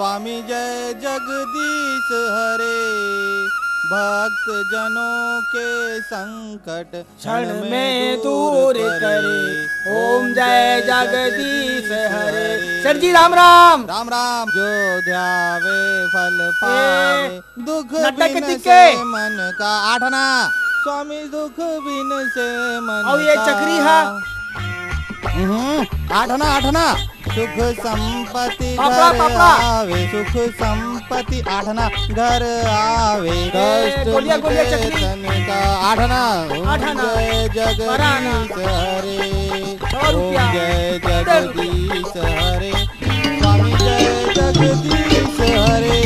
स्वामी जय जगदीश हरे, भक्त जनों के संकट क्षण में दूर करे। ओम जय जगदीश हरे। सर जी राम राम। राम राम। जो ध्यावे फल पावे, दुख बिन से मन का। आठना स्वामी दुख बिन से मन का। और ये चक्री है। आठना सुख संपत्ति घर आवे, सुख संपत्ति। आठना घर आवे, कष्ट मिटे तन का। आठना जय जगदीश हरे, ओम जय जगदीश हरे, स्वामी जय जगदीश हरे,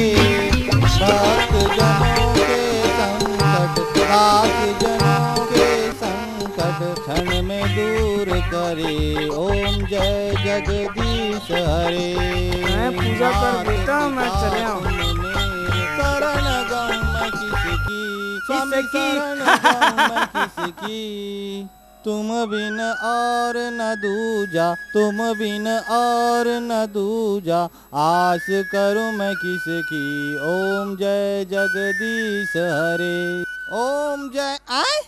भक्त जनों के संकट, दास जनों के संकट क्षण में दूर करे। ओम जय जगदीश हरे। मैं पूजा कर देता हूँ, मैं चले आऊँ। शरण गम किसकी, स्वामी शरण गम किसकी, तुम बिन और न दूजा, तुम बिन और न दूजा, आस करूं मैं किसकी। ओम जय जगदीश हरे। ओम जय। आए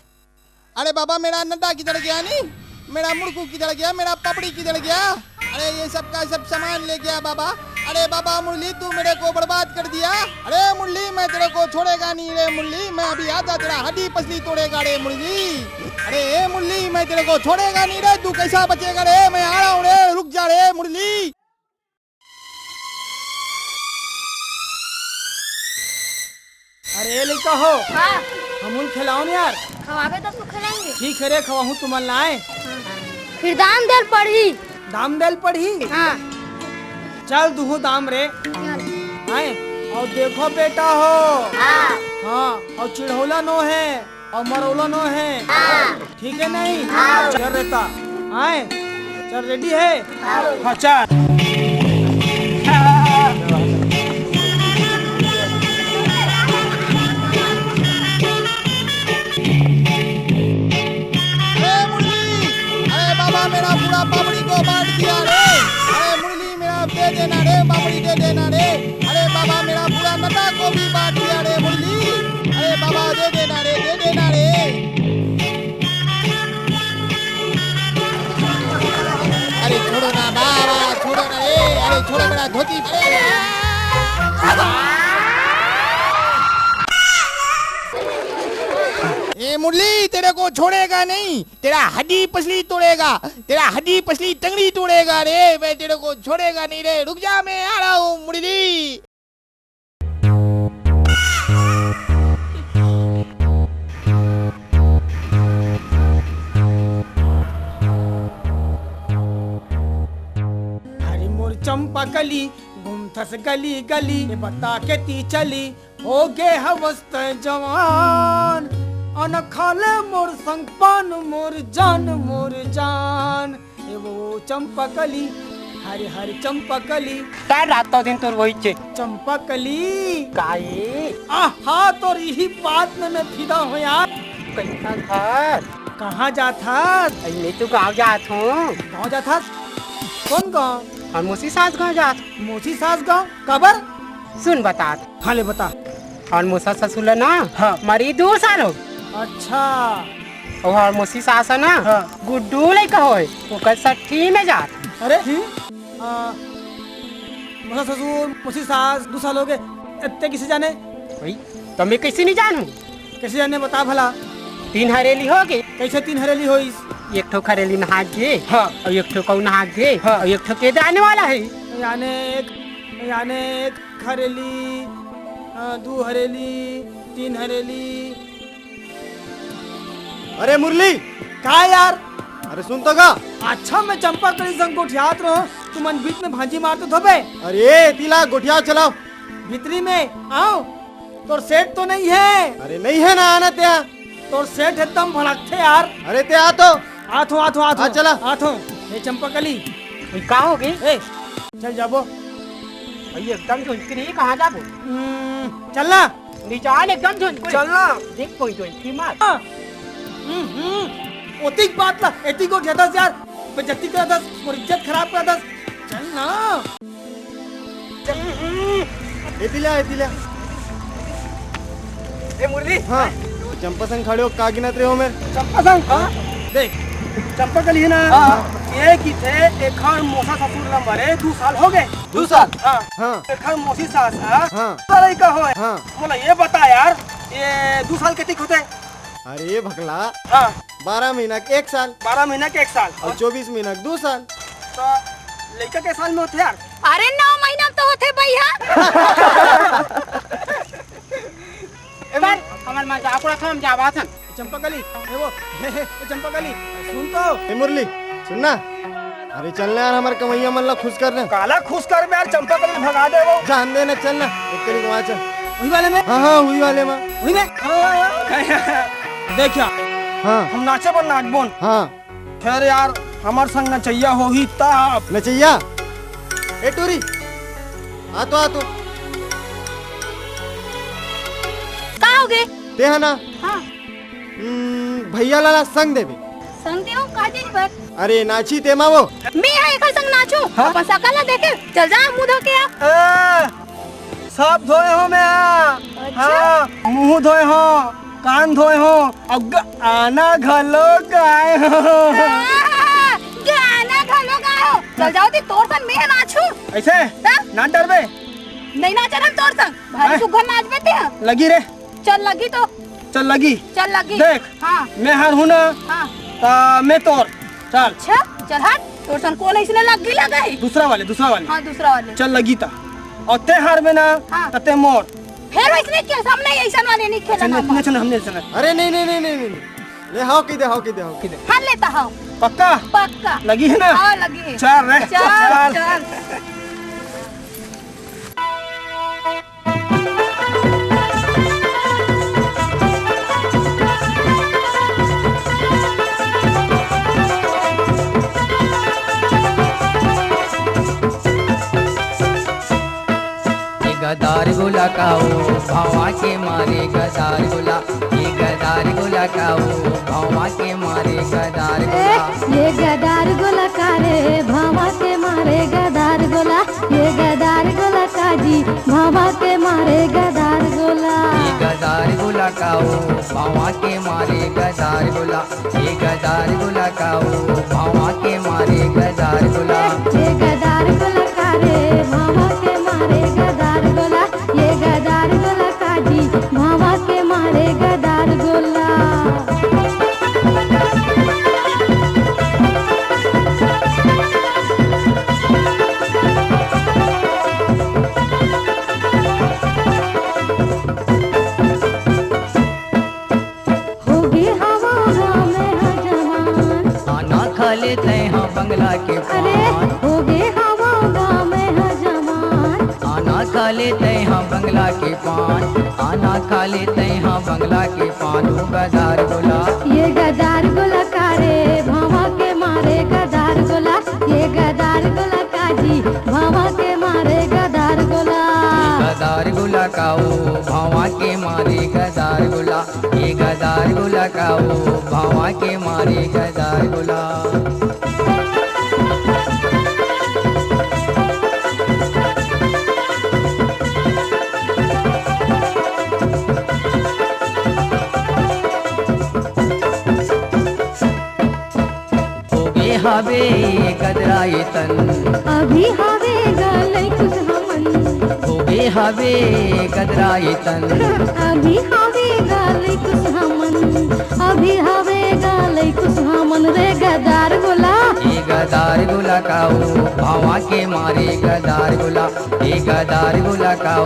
अरे बाबा, मेरा नड्डा किधर गया? नहीं, मेरा मुड़कू किधर गया? मेरा पपड़ी किधर गया? अरे ये सब का सब सामान ले गया बाबा। अरे बाबा मुरली, तू मेरे को बर्बाद कर दिया। अरे मुरली, मैं तेरे को छोड़ेगा नहीं रे मुरली, मैं अभी आता तेरा हड्डी पसली तोड़ेगा रे मुरली। अरे ए मुरली, मैं तेरे को छोड़ेगा नहीं रे, तू कैसा बचेगा रे? मैं आ रहा हूँ रे, रुक जा रे मुरली। अरे लिखा हो। हाँ। हम खिलाओ न यार। खवावे तो खिलाएंगे। ठीक है रे, खवाहू तुम लाए। फिर दाम देल पड़ी। दाम देल पड़ी। हाँ। चल दुहु दाम रे। आए और देखो बेटा हो। हाँ और चिढ़ौला नो है और मरौला नो है। ठीक है नहीं? चल रहता। आए चल, रेडी है? हाँ चल। मेरा पूरा पापड़ी को बांट दिया रे। अरे मुरली, मेरा दे देना रे, पापड़ी दे देना रे। अरे बाबा, मेरा पूरा नटा को भी बांट दिया रे मुरली। अरे बाबा दे देना रे, दे देना रे। अरे छोड़ो ना बाबा, छोड़ो ना रे। अरे छोड़ो मेरा धोती। ए मुरली, तेरे को छोड़ेगा नहीं, तेरा हड्डी पसली तोड़ेगा, तेरा हड्डी पसली टंगड़ी तोड़ेगा रे। मैं तेरे को छोड़ेगा नहीं रे, रुक जा, मैं आ रहा हूँ मुरली। हरी मोर चंपा कली, गुमथस गली गली, बता के ती चली, हो गे हवस्त जवान, अनखाले मोर संग पान मोर जान ए वो चंपकली, हरी हरी चंपकली। काय रात दिन तोर वही चे चंपकली काई। आहा, तोर यही बात में मैं फिदा हूँ यार। कैसा था? कहाँ जाता? मैं तो गाँव जात हूँ। गाँव जाता? कौन गाँव? और मोसी सास गाँव जात। मोसी सास गाँव कबर? सुन बतात। हाँ ले बता। और मोसा ससुर ना। हाँ। मरी 2 साल हो। अच्छा। और मोसी सास है ना। हाँ। गुड्डू लेकर होए, वो कल 60 में जात। अरे मोसा ससुर मोसी सास 2 साल हो गए, इतने किसे जाने? भाई तो मैं कैसे नहीं जानूं? कैसे जाने बता भला। 3 हरेली हो गई। कैसे 3 हरेली होई? एक ठो खरेली नहा गे। हाँ। और एक ठो कौ नहा गे। हाँ। और एक ठो केदे आने वाला है। याने एक हरेली, 2 हरेली, 3 हरेली। अरे मुरली, का यार? अरे सुन तो का। अच्छा, मैं चंपा कली संग गोठियात रहो, तुम बीच में भांजी मारते थोबे। अरे तिला गोठिया चलाओ। भीतरी में आओ। तोर सेठ तो नहीं है? अरे नहीं है ना, आना त्या। तोर सेठ एकदम भड़कते यार। अरे त्या आ तो। आथो चला। आथो। ये चंपा कली का हो गई? चल जाबो। भाई एकदम झुंझकरी, कहाँ जाबो? चलना। निचान एकदम झुंझकरी। चलना। देख कोई झुंझकी मार। ओतिक बात ला, एती को ठेता यार, बेइज्जती करा था, और इज्जत खराब करा था। चल ना। येतिल्या ए मुरली हाँ चंपा संग खड़े हो का गिनत रहे हो मेरे चंपा संग देख चंपा कली है ना एक ही थे एक खान मोसा ससुर नंबर है 2 साल हो गए 2 साल हाँ हाँ एक खान मोसी सास हाँ लड़का हो हाँ बोला ये बता यार ये 2 साल कितने होते अरे भगला हाँ 12 महीना के 1 साल 12 महीना के 1 साल और 24 महीना के 2 साल तो लड़का के साल में होते यार अरे 9 महीना तो होते भैया। हमार मजाक उड़ा था हम जावा था चंपा कली वो चंपा कली सुन तो ए मुरली सुनना अरे चलना यार हमारे कमैया मन ला खुश करना काला खुश कर में यार चंपा कली भगा दे वो जान देना चलना एक करी वहाँ चल वही वाले में हाँ वही वाले में वही में देखिया हाँ हम नाचे बन नाच बोन हाँ खैर यार हमार संग नचैया हो ही तब नचैया ए टूरी आ तो का हो गए? ते है ना हाँ भैया लाला संग देवे संग देव काजे पर अरे नाची ते मा वो मैं यहाँ एक संग नाचू हाँ? अपन सकल देखे चल जा मुंह धो के आ। सब धोए हो मैं अच्छा? हाँ मुंह धोए हो कान धोए हो अब आना घलो गाए हो गाना घलो गाओ चल जाओ ती तोर संग मैं नाचू ऐसे ता? ना डरबे नहीं नाचा हम तोर संग भारी सुघर नाच बेते हैं लगी रे चल लगी तो चल लगी चल लगी देख हाँ मैं हार हूँ ना हाँ ता मैं तोर चल अच्छा चल हट तोर संग कौन इसने लगी लगाई दूसरा वाले हाँ दूसरा वाले चल लगी ता और ते हार में ना हाँ। तते मोर फिर इसने क्या सामने ऐसा वाले नहीं खेलना चल चल हमने चल अरे नहीं ले हाओ की दे हाँ लेता हाँ पक्का पक्का लगी है ना हाँ लगी है चल रे चल चल गदार गोला काओ भावा के मारे गदार गोला ये गदार गोला काओ भावा के मारे गदार गोला ये गदार गोला कारे भावा के मारे गदार गोला ये गदार गोला काजी भावा के मारे गदार गोला ये गदार गोला काओ भावा के मारे गदार गोला ये गदार गोला काओ भावा के मारे गदार गोला ये गदार गोला कारे भावा के मारे गदार गोला ये गदार गोला काजी भावा के मारे गदार गोला लेते हैं बंगला के अरे हो गए हवा में जमान आना खा लेते हैं बंगला के पान आना खा लेते हैं बंगला के पान ओ गदार गोला ये गदार गोला कारे भावा के मारे गदार गोला ये गदार गोला काजी भावा के मारे गदार गोला गदार गोला काओ भावा के मारे गदार गोला ये गदार गोला काओ भावा के मारे गदार गोला हवे गदराए तन अभी हवे गले कुछ हमन होगे हवे गदराए तन अभी हवे गले कुछ हमन अभी हवे गले कुछ हमन रे गदार गोला ये गदार गोला काओ भावा के मारे गदार गोला ये गदार गोला काओ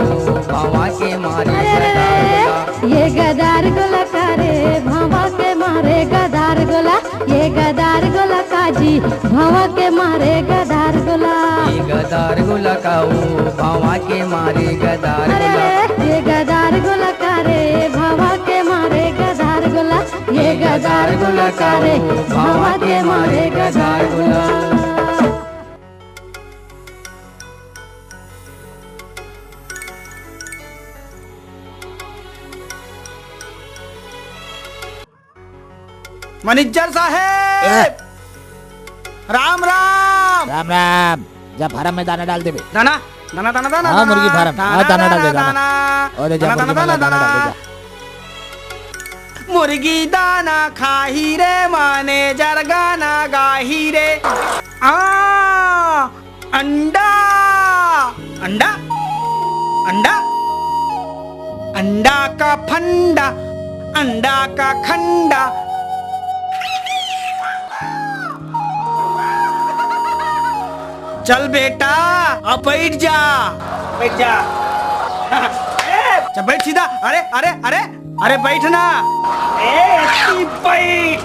भावा के मारे गदार गोला ये गदार गोला करे भावा के मारे गदार गोला ये गदार गोला काजी भावा के मारे गदार गोला ये गदार गोला काओ भावा के मारे गदार गोला ये गदार गोला करे भावा के मारे गदार गोला ये गदार गोला करे भावा के मारे गदार गोला मैनेजर साहेब राम राम राम राम जा फार्म में दाना डाल देबे दाना दाना दाना दाना हाँ, मुर्गी फार्म। हाँ, दाना डाल दे, दाना। और जा दाना मुर्गी दाना वाला दाना डाल दे, दाना। मुर्गी दाना खाही रे मैनेजर गाना गाही रे। अंडा अंडा अंडा अंडा का फंडा, अंडा का खंडा। चल बेटा अब बैठ जा, बैठ जा। चल बैठ सीधा। अरे अरे अरे अरे बैठना। बैठ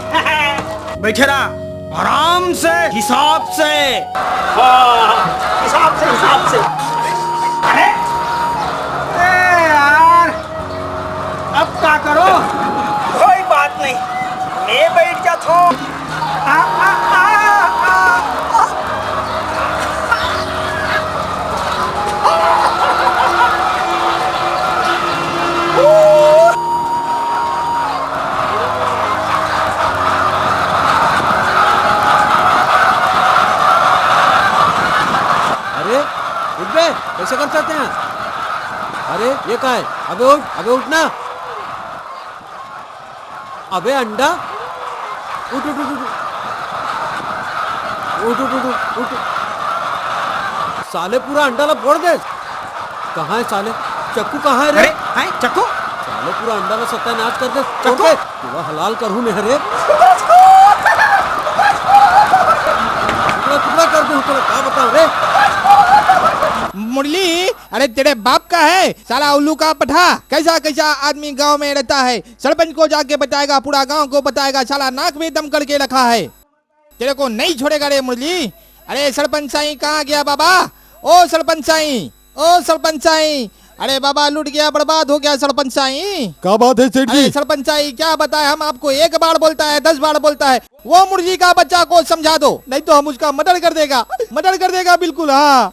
बैठे रहा आराम से, हिसाब से। हिसाब से, हिसाब से। अरे यार अब क्या करो? कोई बात नहीं, मैं बैठ जाता हूँ। कैसे कर सकते हैं? अरे ये क्या है? अबे उठ, अबे उठना। अबे अंडा, उठ उठ उठ उठ उठ उठ उठ। साले पूरा अंडा ला फोड़ दे। कहाँ है साले? चक्कू कहाँ है रे? अरे चक्कू? साले पूरा अंडा ला सत्यानाश कर दे। चक्कू पूरा हलाल करूँ मैं रे। टुकड़ा कर दूँ, क्या बताऊँ रे? मुरली, अरे तेरे बाप का है साला उल्लू का पठा। कैसा कैसा आदमी गांव में रहता है, सरपंच को जाके बताएगा, पूरा गांव को बताएगा, साला नाक में दम करके रखा है। तेरे को नहीं छोड़ेगा रे मुरली। अरे सरपंच साईं कहाँ गया बाबा? ओ सरपंच साईं, ओ सरपंच साईं। अरे बाबा लूट गया, बर्बाद हो गया सरपंच साईं। क्या बात है सेठ जी? सरपंच साईं क्या बताए, हम आपको एक बार बोलता है 10 बार बोलता है। वो मुर्गी का बच्चा को समझा दो, नहीं तो हम उसका मर्डर कर देगा, मर्डर कर देगा बिल्कुल। हाँ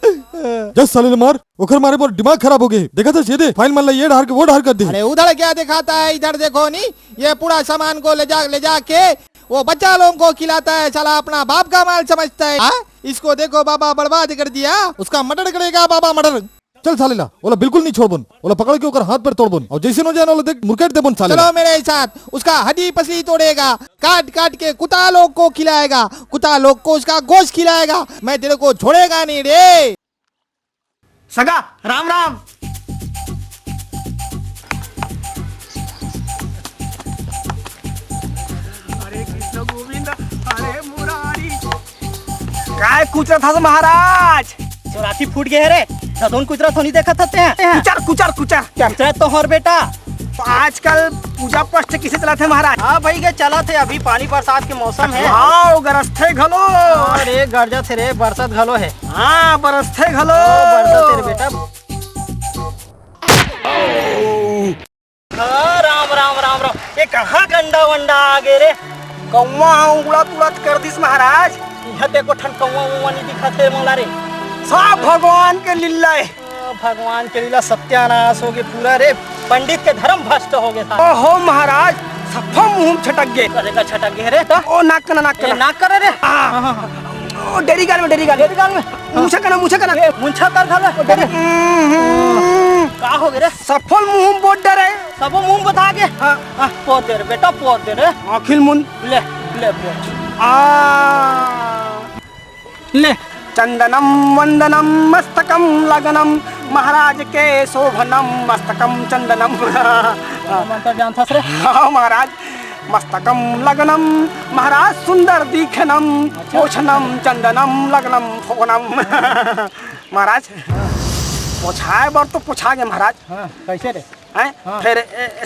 जस साले ने मार ओखर मारे पर दिमाग खराब हो गए। देखा था सीधे फाइल मान ला, ये ढार के वो ढार कर दी। अरे उधर क्या दिखाता है, इधर देखो नहीं, ये पूरा सामान को ले जा के वो बच्चा लोगों को खिलाता है, साला अपना बाप का माल समझता है। इसको देखो बाबा बर्बाद कर दिया, उसका मर्डर करेगा बाबा, मर्डर। चल साले ला, ओला बिल्कुल नहीं छोड़बन, ओला पकड़ के ओकर हाथ पर तोड़बन और जैसे न जाए ओला देख मुरकेट देबन साले। चलो मेरे साथ, उसका हड्डी पसली तोड़ेगा, काट काट के कुत्ता लोग को खिलाएगा, कुत्ता लोग को उसका गोश्त खिलाएगा। मैं तेरे को छोड़ेगा नहीं रे। सगा राम राम। हरे कृष्ण गोविंद हरे मुरारी। काय कुचरा था महाराज? चौरासी फूट गए रे, सदोन कुचरा तो नहीं देखा था। कुचर कुचर कुचर कुचरा तो हर बेटा। तो आजकल पूजा पष्ट किसे चलाते महाराज? हाँ भाई के चला थे, अभी पानी बरसात के मौसम है। हाँ गरस्थे घलो। अरे गर्जा थे रे, बरसात घलो है। हाँ बरस्थे घलो। बरसात तेरे बेटा। राम राम राम राम। ये कहाँ गंडा वंडा आ गए रे? कौवा उड़त उड़त कर दिस महाराज। यहाँ देखो ठन कौवा उवा नहीं दिखाते मोला रे। सब भगवान के लीला है। भगवान के लीला सत्यानाश हो गए पूरा रे, पंडित के धर्म भ्रष्ट हो गए। ओहो महाराज सफा मुंह छटक गए। अरे का छटक गए रे? ओ नाक करना नाक करना नाक करे रे। ओ डेरी गाल में डेरी गाल में मुछा करना मुंछा कर घाला डेरी। का हो गए रे? सफल मुंह बोट डरे, सब मुंह बता के। पोत दे रे बेटा, पोत दे रे। आखिल मुन ले ले पोत। ले चंदनम वंदनम मस्तकम लगनम महाराज के शोभनम मस्तकम चंदनम। मंत्र जानता रे? हाँ महाराज मस्तकम लगनम महाराज सुंदर दिखनम पोछनम चंदनम लगनम फोनम। महाराज पोछाए बार तो पोछा गए महाराज। कैसे रे? फिर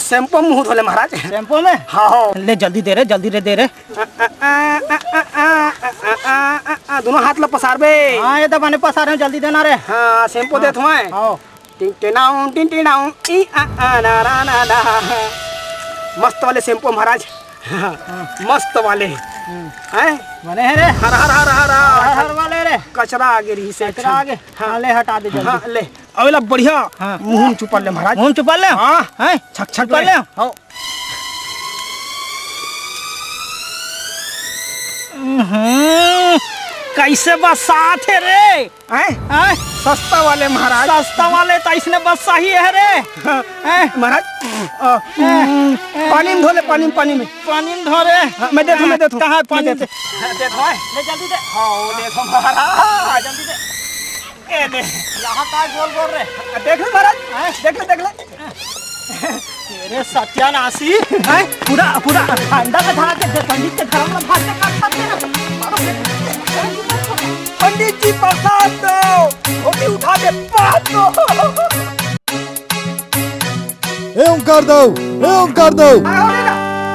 शैम्पू मुंह धोले महाराज। शैम्पू में? हाँ ले जल्दी दे रे, जल्दी रे दे रे। दोनों हाथ ला पसार बे। हाँ ये तो बने पसार हैं, जल्दी देना रे। हाँ शैम्पू देत हुए। मस्त वाले शैम्पू महाराज, मस्त वाले हैं। बने हैं रे? हर हर हर हर हर वाले रे। कचरा आगे रही से कचरा आगे। हाँ ले हटा दे जल्दी। हाँ ले अवेला बढ़िया मुंह छुपा ले महाराज। मुंह छुपा ले। हाँ हैं छक छक कर ले। हाँ कैसे बसात है रे हैं? सस्ता वाले महाराज, सस्ता वाले तो इसने बस सही है रे महाराज। पानी में धो ले, पानी में धो रे। मैं देखो कहाँ पानी दे, देखो ले जल्दी दे। हाँ देखो महाराज, जल्दी दे। ए दे यहाँ का गोल रे, देख ले महाराज, देख ले तेरे सत्यानाशी है। पूरा अंडा का धरा के पंडित के धर्म में भाग के काट सकते। पंडित जी प्रसाद दो, रोटी उठा के पात दो। ए ओंकार दो।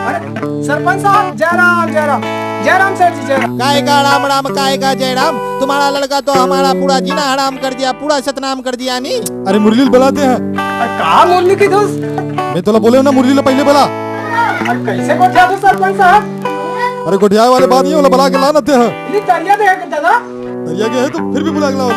अरे सरपंच साहब, जयराम सेठ जी, जयराम। काय का राम राम, काय का जय राम। तुम्हारा लड़का तो हमारा पूरा जीना हराम कर दिया, पूरा सतनाम कर दिया नी। अरे मुरली बुलाते हैं। कहा मुरली की दोस्त? मैं तो बोले ना मुरली ले पहले बोला। कैसे गोठिया दो सरपंच साहब? अरे गोठिया वाले बात नहीं, बुला के लाना थे। तरिया दे दादा, तरिया के है तो फिर भी बुला के लाओ।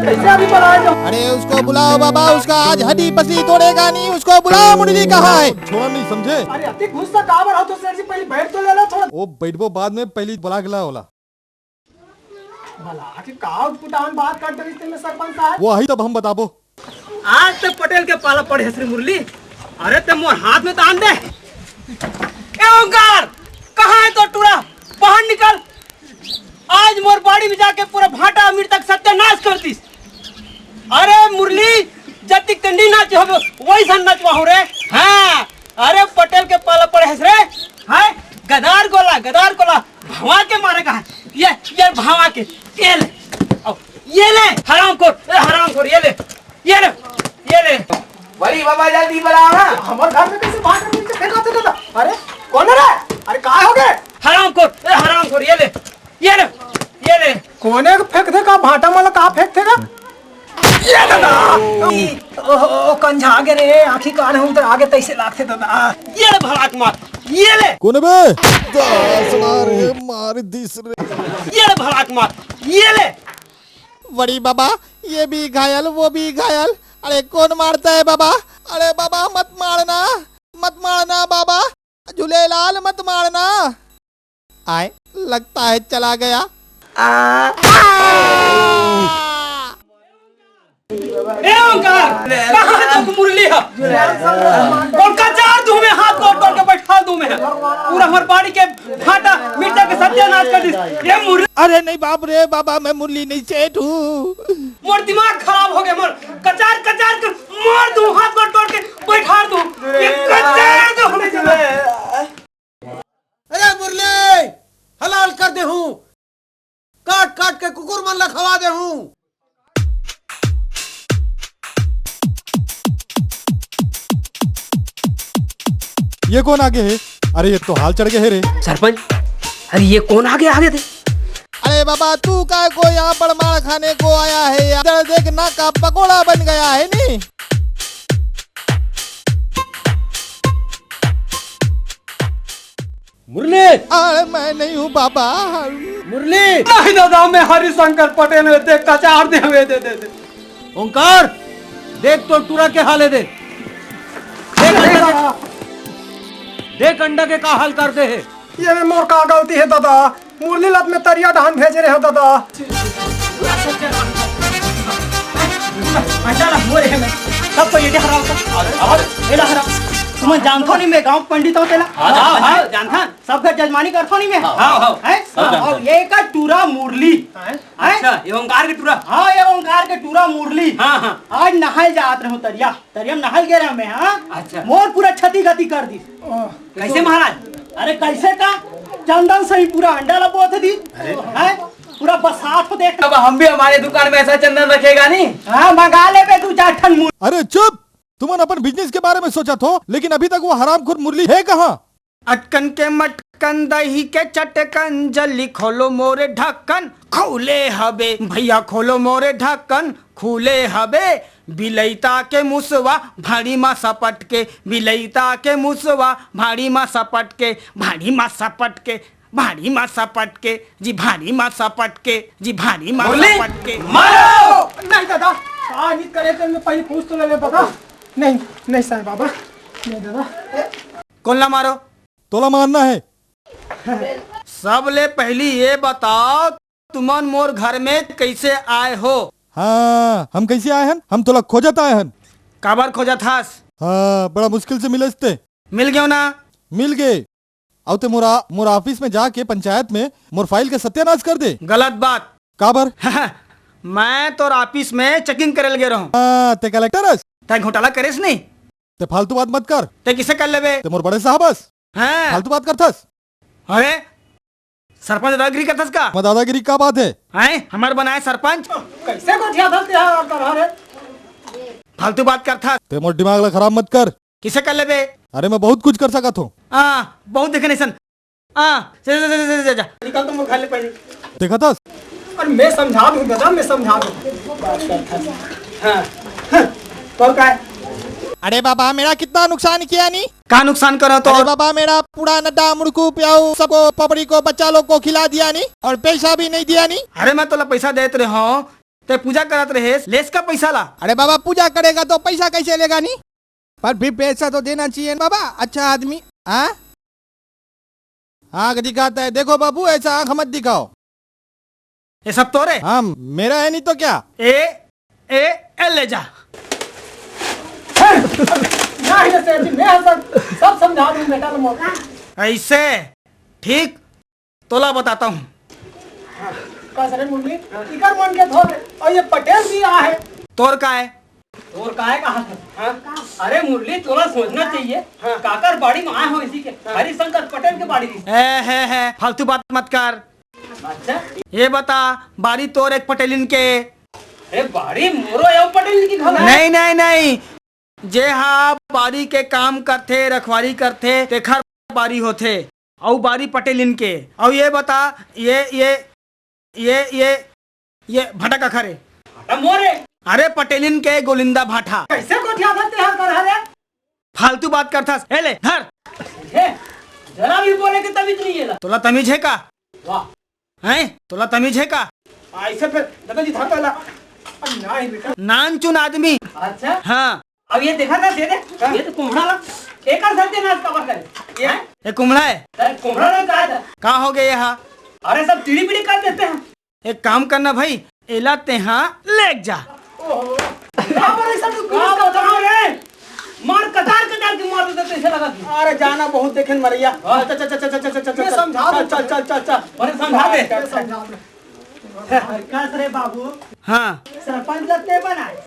कैसे अभी बुलाए? अरे उसको बुलाओ बाबा, उसका आज हड्डी पसली तोड़ेगा नहीं। उसको बुलाओ, मुरली कहाँ है? छोड़ा नहीं समझे। अरे अति गुस्सा काबर हो तो सेठ जी, पहले बैठ तो ले लो थोड़ा। वो बैठबो बाद में, पहले बुला के लाओ। भला कि का उठपुटान बात करते रिश्ते में सरपंच साहब। वो आई तब हम बताबो। आज तो पटेल के पाला पड़े श्री मुरली। अरे ते मोर हाथ में तान दे। ए ओंकार, कहाँ है तो टूरा? बाहर निकल। आज मोर बाड़ी में जाके पूरा भाटा अमीर तक सत्यानाश कर दिस। अरे मुरली, जतिक तंडी नाच हो वही सन नचवा हो रे। हाँ, अरे पटेल के पाला पड़े है रे। हाय गदार गोला भावा के मारे का है। ये भावा के ये ले हरामखोर, ये ले। बड़ी बाबा जल्दी बुलाओ। हमारे घर में कैसे बाहर नीचे फेंका थे दादा? अरे कौन है रे? अरे कहाँ हो गए? हरामखोर, ये ले। कोने को फेंक देगा? भाटा माला कहाँ फेंक देगा? ये दादा, ओहो कंझा गे रे, आँखी कान हम तो आगे तैसे लागते दादा। ये ले भड़ाक मार, ये ले। कौन बे? मार दिस रे। ये ले भड़ाक मार, ये ले। बड़ी बाबा, ये भी घायल, वो भी घायल। अरे कौन मारता है बाबा? अरे बाबा मत मारना बाबा, झूलेलाल मत मारना। आए लगता है चला गया। ए ओंकार, कहाँ तो मुरली है? कौन का चार दूं में हाथ तोड़ के बैठा दूं में पूरा हमार बाड़ी के भाटा मिर्चा के सत्यानाश कर दिस। ये मुरली। अरे नहीं बाप रे बाबा, मैं मुरली नहीं सेठ हूँ। मोर दिमाग खराब हो गया। मोर कचार कर मार दूं, हाथ को तोड़ के बैठा दूं। ये कचार दो। अरे मुरली, हलाल कर दे हूँ, काट के कुकुर मन लखवा दे हूँ। ये कौन आगे है? अरे ये तो हाल चढ़ गए है रे। सरपंच, अरे ये कौन आगे थे? अरे बाबा तू का को यहाँ पर मार खाने को आया है यार? देख ना का पकोड़ा बन गया है नी। मुरली, अरे मैं नहीं हूँ बाबा। मुरली। नहीं दादा, मैं हरिशंकर पटेल होते कचार दे। ओंकार, देख तो टूरा के हाले दे। देख अंडा के का हाल करते है। ये मोर का गलती है दादा, मुरली लत में तरिया ढान भेजे रहे दादा। सब तो ये हराम तुम जानथो नहीं, मैं गांव पंडित हो तेला। हां जानथन, सब का जजमानी करथो नहीं मैं। हां और ये का टूरा मुरली। अच्छा, ये ओंकार के टूरा। हां ये ओंकार के टूरा मुरली। हां आज नहाल जात रहूं तरिया में नहाल गए रहा मैं। हां अच्छा, मोर पूरा क्षति गति कर दी। कैसे महाराज? अरे कैसे का चंदन से ही पूरा अंडा लबोत दी। हैं पूरा बसात को देख। अब हम भी हमारे दुकान में ऐसा चंदन रखेगा नहीं। हां मंगा ले बे तू 4 ठन। अरे चुप, तुमने अपन बिजनेस के बारे में सोचा था, लेकिन अभी तक वो हरामखोर मुरली है कहाँ? अटकन के मटकन दही के चटकन, जल्दी खोलो मोरे ढक्कन खुले हबे। भैया खोलो मोरे ढक्कन खुले हबे। बिलैता के मुसवा भाड़ी मा सपट के, बिलैता के मुसवा भाड़ी मा सपट के, भाड़ी मा सपट के, भाड़ी मा सपट के जी, भाड़ी मा सपट के जी, भाड़ी मा सपट के। मारो नहीं दादा, आज नहीं करे तो मैं पहले पूछ तो ले बता। नहीं साहब बाबा, नहीं दादा। कौन ला मारो? तोला मारना है। सबले पहली ये बताओ तुमन मोर घर में कैसे आए हो? हाँ हम कैसे आए हन? हम तोला खोजत आए हन। काबर खोजा थास? हाँ बड़ा मुश्किल से मिले थे। मिल गयो ना? मिल गए। अब ते मोर ऑफिस में जाके पंचायत में मोर फाइल के सत्यानाश कर दे। गलत बात। काबर? मैं तो ऑफिस में चेकिंग करे लगे रहूं। हाँ ते कलेक्टर हस? ते घोटाला करेस नहीं? ते फालतू बात मत कर। ते किसे कर लेबे? ते मोर बड़े साहब हस? हाँ। फालतू बात करथस? अरे सरपंच दादागिरी करथस का? मैं दादागिरी का बात है? हैं हमार बनाए सरपंच कैसे को ध्यान धरते हैं कर रे? फालतू बात करथस। ते मोर दिमाग ला खराब मत कर। किसे कर लेबे? अरे मैं बहुत कुछ कर सकत हूँ। बहुत देखे नहीं सन। जा निकल तुम खा ले पहले। देखा था? और मैं समझा दूं दादा, मैं समझा दूं। हाँ तो क्या है? अरे बाबा मेरा कितना नुकसान किया नहीं? का नुकसान करो तो? अरे बाबा मेरा पूरा नड्डा मुड़कू प्याऊ सबको पपड़ी को बच्चा लोग को खिला दिया नहीं और पैसा भी नहीं दिया नहीं। अरे मैं तोला पैसा देते रहे हो ते पूजा करत रहे लेस का पैसा ला। अरे बाबा पूजा करेगा तो पैसा कैसे लेगा नहीं? पर भी पैसा तो देना चाहिए बाबा, अच्छा आदमी। हाँ आँख दिखाता है, देखो बाबू ऐसा आँख मत दिखाओ। ये सब तोरे? हाँ मेरा है नहीं तो क्या? ए ले जा। सब समझा दूं बेटा तुम। ऐसे ठीक तोला बताता हूँ। मुरली इकर मन के धो और ये पटेल भी आ है। तोर का है? और काहे कहा था? अरे मुरली थोड़ा सोचना चाहिए। काकर बाड़ी में आए हो इसी के हरिशंकर पटेल के बाड़ी में। है फालतू बात मत कर। अच्छा ये बता बाड़ी तोर एक पटेलिन के? अरे बाड़ी मोरो या पटेल की घर है? नहीं जे हाँ बाड़ी के काम करते रखवारी करते तेखर बाड़ी होते और बाड़ी पटेलिन के। और ये बता ये भटा का खरे? मोरे अरे पटेलिन के गोलिंदा भाटा। कैसे को ध्यान देते हैं कर रहे? फालतू बात करता है। ले धर। जरा भी बोले कि तमीज नहीं है। तोला तमीज है का? वाह हैं तोला तमीज है का? ऐसे फिर दादाजी धरता ला। नहीं बेटा नान चुन आदमी। अच्छा हाँ अब ये देखा ना दे दे ये तो कुम्हड़ा ला एक और धरते ना कवर करे। ये कुम्हड़ा है? कुम्हड़ा ना कहा था। कहाँ हो गए यहाँ? अरे सब टीढ़ी पीढ़ी कर देते हैं। एक काम करना भाई एला तेहा ले जा। मार कतार की मार देते ऐसे लगा। अरे जाना बहुत देखे मरिया। चल समझा दे। रे बाबू हाँ सरपंच लगते बनाए।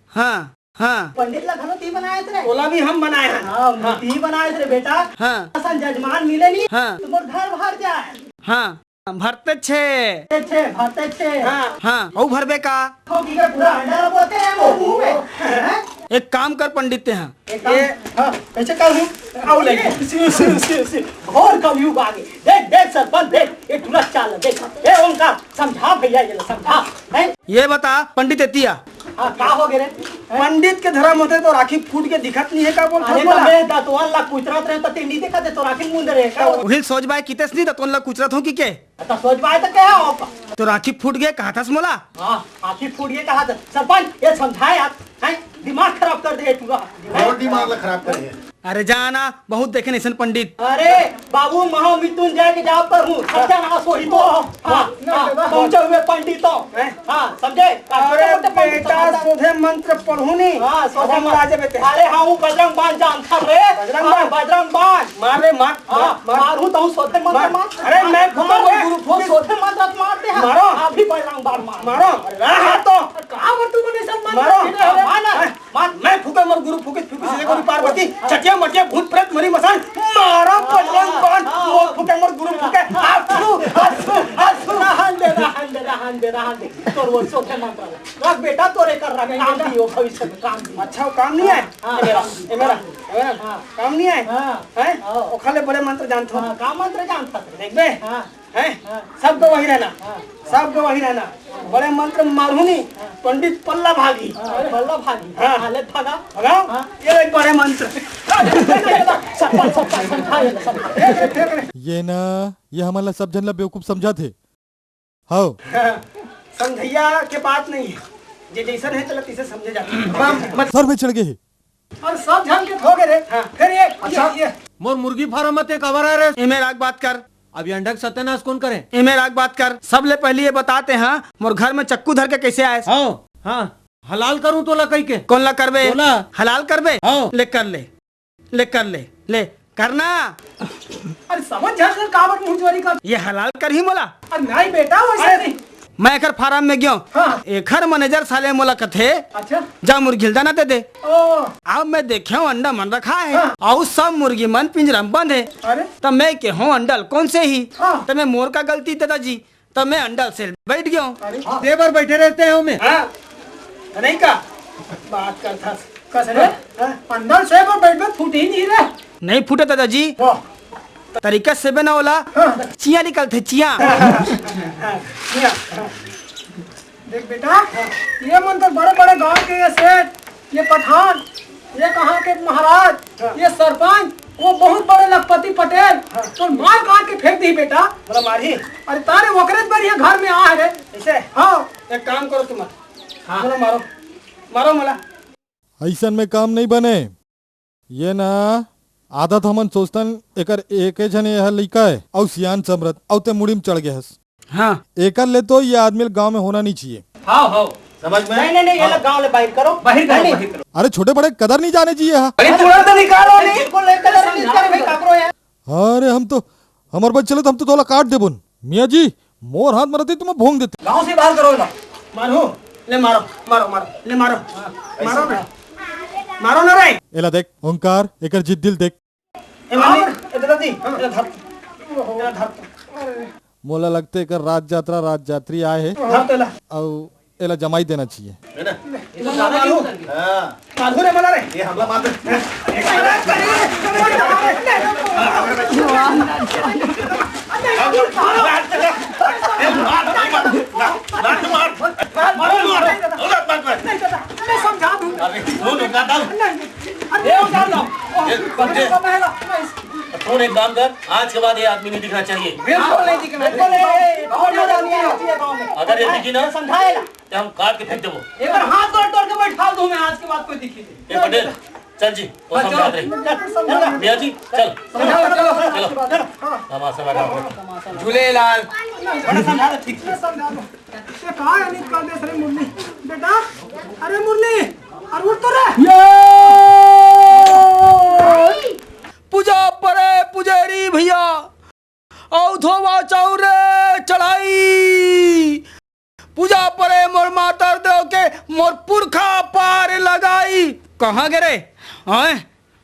हाँ पंडित लखनऊ ती बनाए थे। ओला भी हम बनाए हैं। हाँ ती बनाए थे बेटा। हाँ जजमान मिले नहीं। हाँ तुम्हारे घर भर जाए। हाँ भरते छे। भरते छे। हाँ और भरबे का? पूरा अंडा बोलते हैं वो मुंह में। एक काम कर पंडित यहाँ ऐसे कर हूँ आओ लेके और कलयुग आगे देख सरपंच देख ये तुरंत चाल देख ए ओंकार समझा भैया ये समझा है। ये बता पंडित एतिया का हो गए रे? पंडित के धर्म होते तो राखी फूट के दिखत नहीं है का बोल? अरे मैं दतवान ला कुचरत रहे तो तिंडी दिखत है तो राखी मुंड रे का उहिल सोच बाय कितस नहीं तो ला कुचरत हो की के तो सोच पाए तो क्या हो तो राखी फूट गए कहा था मोला। हां राखी फूट गए कहा था सरपंच ये समझाए आप हैं दिमाग खराब कर दे पूरा और दिमाग ला खराब करे। अरे जाना बहुत देखे नहीं पंडित। अरे बाबू महा मृत्युंजय के जाप पर हूँ सत्यानाश हो ही तो पहुंचे हुए पंडितों। हाँ समझे? अरे बेटा सोधे मंत्र पढ़ू नहीं। हाँ सोधे मंत्र। अरे हाँ हूँ बजरंग बाण जानता रे। बजरंग बाण मार रे मार। मारू तो सोधे मंत्र मार। अरे मैं गुरु सोधे मंत्र मारते हैं। मारो अभी बजरंग बाण मार मारो। अरे तो कहाँ बटू बने सब मारो मैं फूके मर गुरु फूके फूके सीधे गुरु पार्वती चटिया मटिया भूत प्रेत मरी मसान मारो बजरंग बाण मोर फूके मर गुरु फूके रहन दे तोर वो सोते मंत्र रख बेटा तोरे कर रहा काम भी हो भविष्य में काम भी। अच्छा काम नहीं है मेरा काम नहीं है हैं ओखले बड़े मंत्र जानता हूं। का मंत्र जानता देख बे हैं सब वही रहना बड़े मंत्र मालूनी पंडित पल्ला भागी हाले भागा ये एक बड़े मंत्र ये ना ये हमारा सब जन ला बेवकूफ समझा थे। हाँ समझैया के बात नहीं है जे जैसा है चला तिसे समझे जाते सर में चढ़ गए और सब जन के हो गए रे। फिर ये मोर मुर्गी फार्म मत कवर है रे। ये मेरा बात कर अब ये अंडा का सत्यानाश कौन करे? इमें राग बात कर, सब ले पहले ये बताते हैं मोर घर में चक्कू धर के कैसे आए? हाँ हाँ हलाल करूं तो ला कही के कौन ला करबे? तोला। हलाल करबे? हाँ। ले कर ले, ले कर ले करना। अरे समझ जा सर काबर मुंह चोरी कर। ये हलाल कर ही मोला। अरे नहीं बेटा वैसे नहीं। मैं एकर फार्म में गयो, हाँ। एकर मैनेजर साले मोला कथे अच्छा जा मुर्गी दाना दे दे। ओ अब मैं देखे हूँ अंडा मन रखा है हाँ। और सब मुर्गी मन पिंजरा में बंद है। अरे तब मैं के हूँ अंडल कौन से ही हाँ। तब मैं मोर का गलती दादाजी, तब मैं अंडल से बैठ गया हूँ। अरे देवर बैठे रहते हैं हमें। हाँ नहीं का बात करता कस रे अंदर से पर बैठ में फूट ही नहीं रे। नहीं फूटे दादाजी, वाह तरीका से बना होला हाँ। चिया निकलते चिया। ये, देख बेटा ये मन तो बड़े बड़े गांव के ये सेठ, ये पठान, ये कहाँ के महाराज, ये सरपंच, वो बहुत बड़े लखपति पटेल तो मार काट के फेंक दी बेटा। बोला मारी अरे तारे वकरत पर ये घर में आ रे ऐसे। हाँ एक काम करो तुम, हाँ बोलो मारो मारो मला। ऐसा में काम नहीं बने। ये ना आदत हमन सोचतन एकर एक जन यह लड़का है और सियान समरत और ते मुड़ी में चढ़ गया हस। हाँ एकर ले तो ये आदमी गांव में होना नहीं चाहिए। हाँ हाँ समझ में। नहीं नहीं ये गांव ले बाहर करो, बाहर करो। अरे छोटे बड़े कदर नहीं जाने चाहिए। हाँ अरे तुरंत निकालो नहीं बिल्कुल एक कलर नहीं करे भाई काकरो है। अरे हम तो हमारे बच्चे चले तो हम तो तोला काट दे बुन मियाँ जी मोर हाथ मरते तुम्हें भोंग देते। गांव से बाहर करो ना। मारो ले मारो मारो मारो ले मारो मारो ना मारो ना रे। एला देख ओंकार एकर जिद दिल देख। ए मानी ए दादाजी ए धर मोला लगते एकर राज यात्री आए है धर तेला और एला जमाई देना चाहिए। है ना ये तो ज्यादा क्यों? हां माधु रे मला रे ये हमला मार दे। मैं समझा दूं। अरे तू नुका डाल अरे वो डाल दो फोन एक काम कर, आज के बाद ये आदमी नहीं दिखना चाहिए। बिल्कुल नहीं दिखना। बिल्कुल नहीं गांव में जानी है गांव में। अगर ये दिखी ना समझाएगा तो हम काट के फेंक देबो। एक बार हाथ तोड़ के बैठा दूं मैं आज के बाद कोई दिखी ए पटेल चल जी वो समझा दे। मियां जी चल चलो तमाशा लगा झूलेलाल। बड़ा समझा दे ठीक से समझा दो। ये कहां है निकल दे रे मुरली बेटा। अरे मुरली अरे उठ तो रे। पूजा परे पुजारी भैया औ धोवा चौरे चढ़ाई, पूजा परे मोर मातर देव के मोर पुरखा पार लगाई। कहाँ गे रे? हैं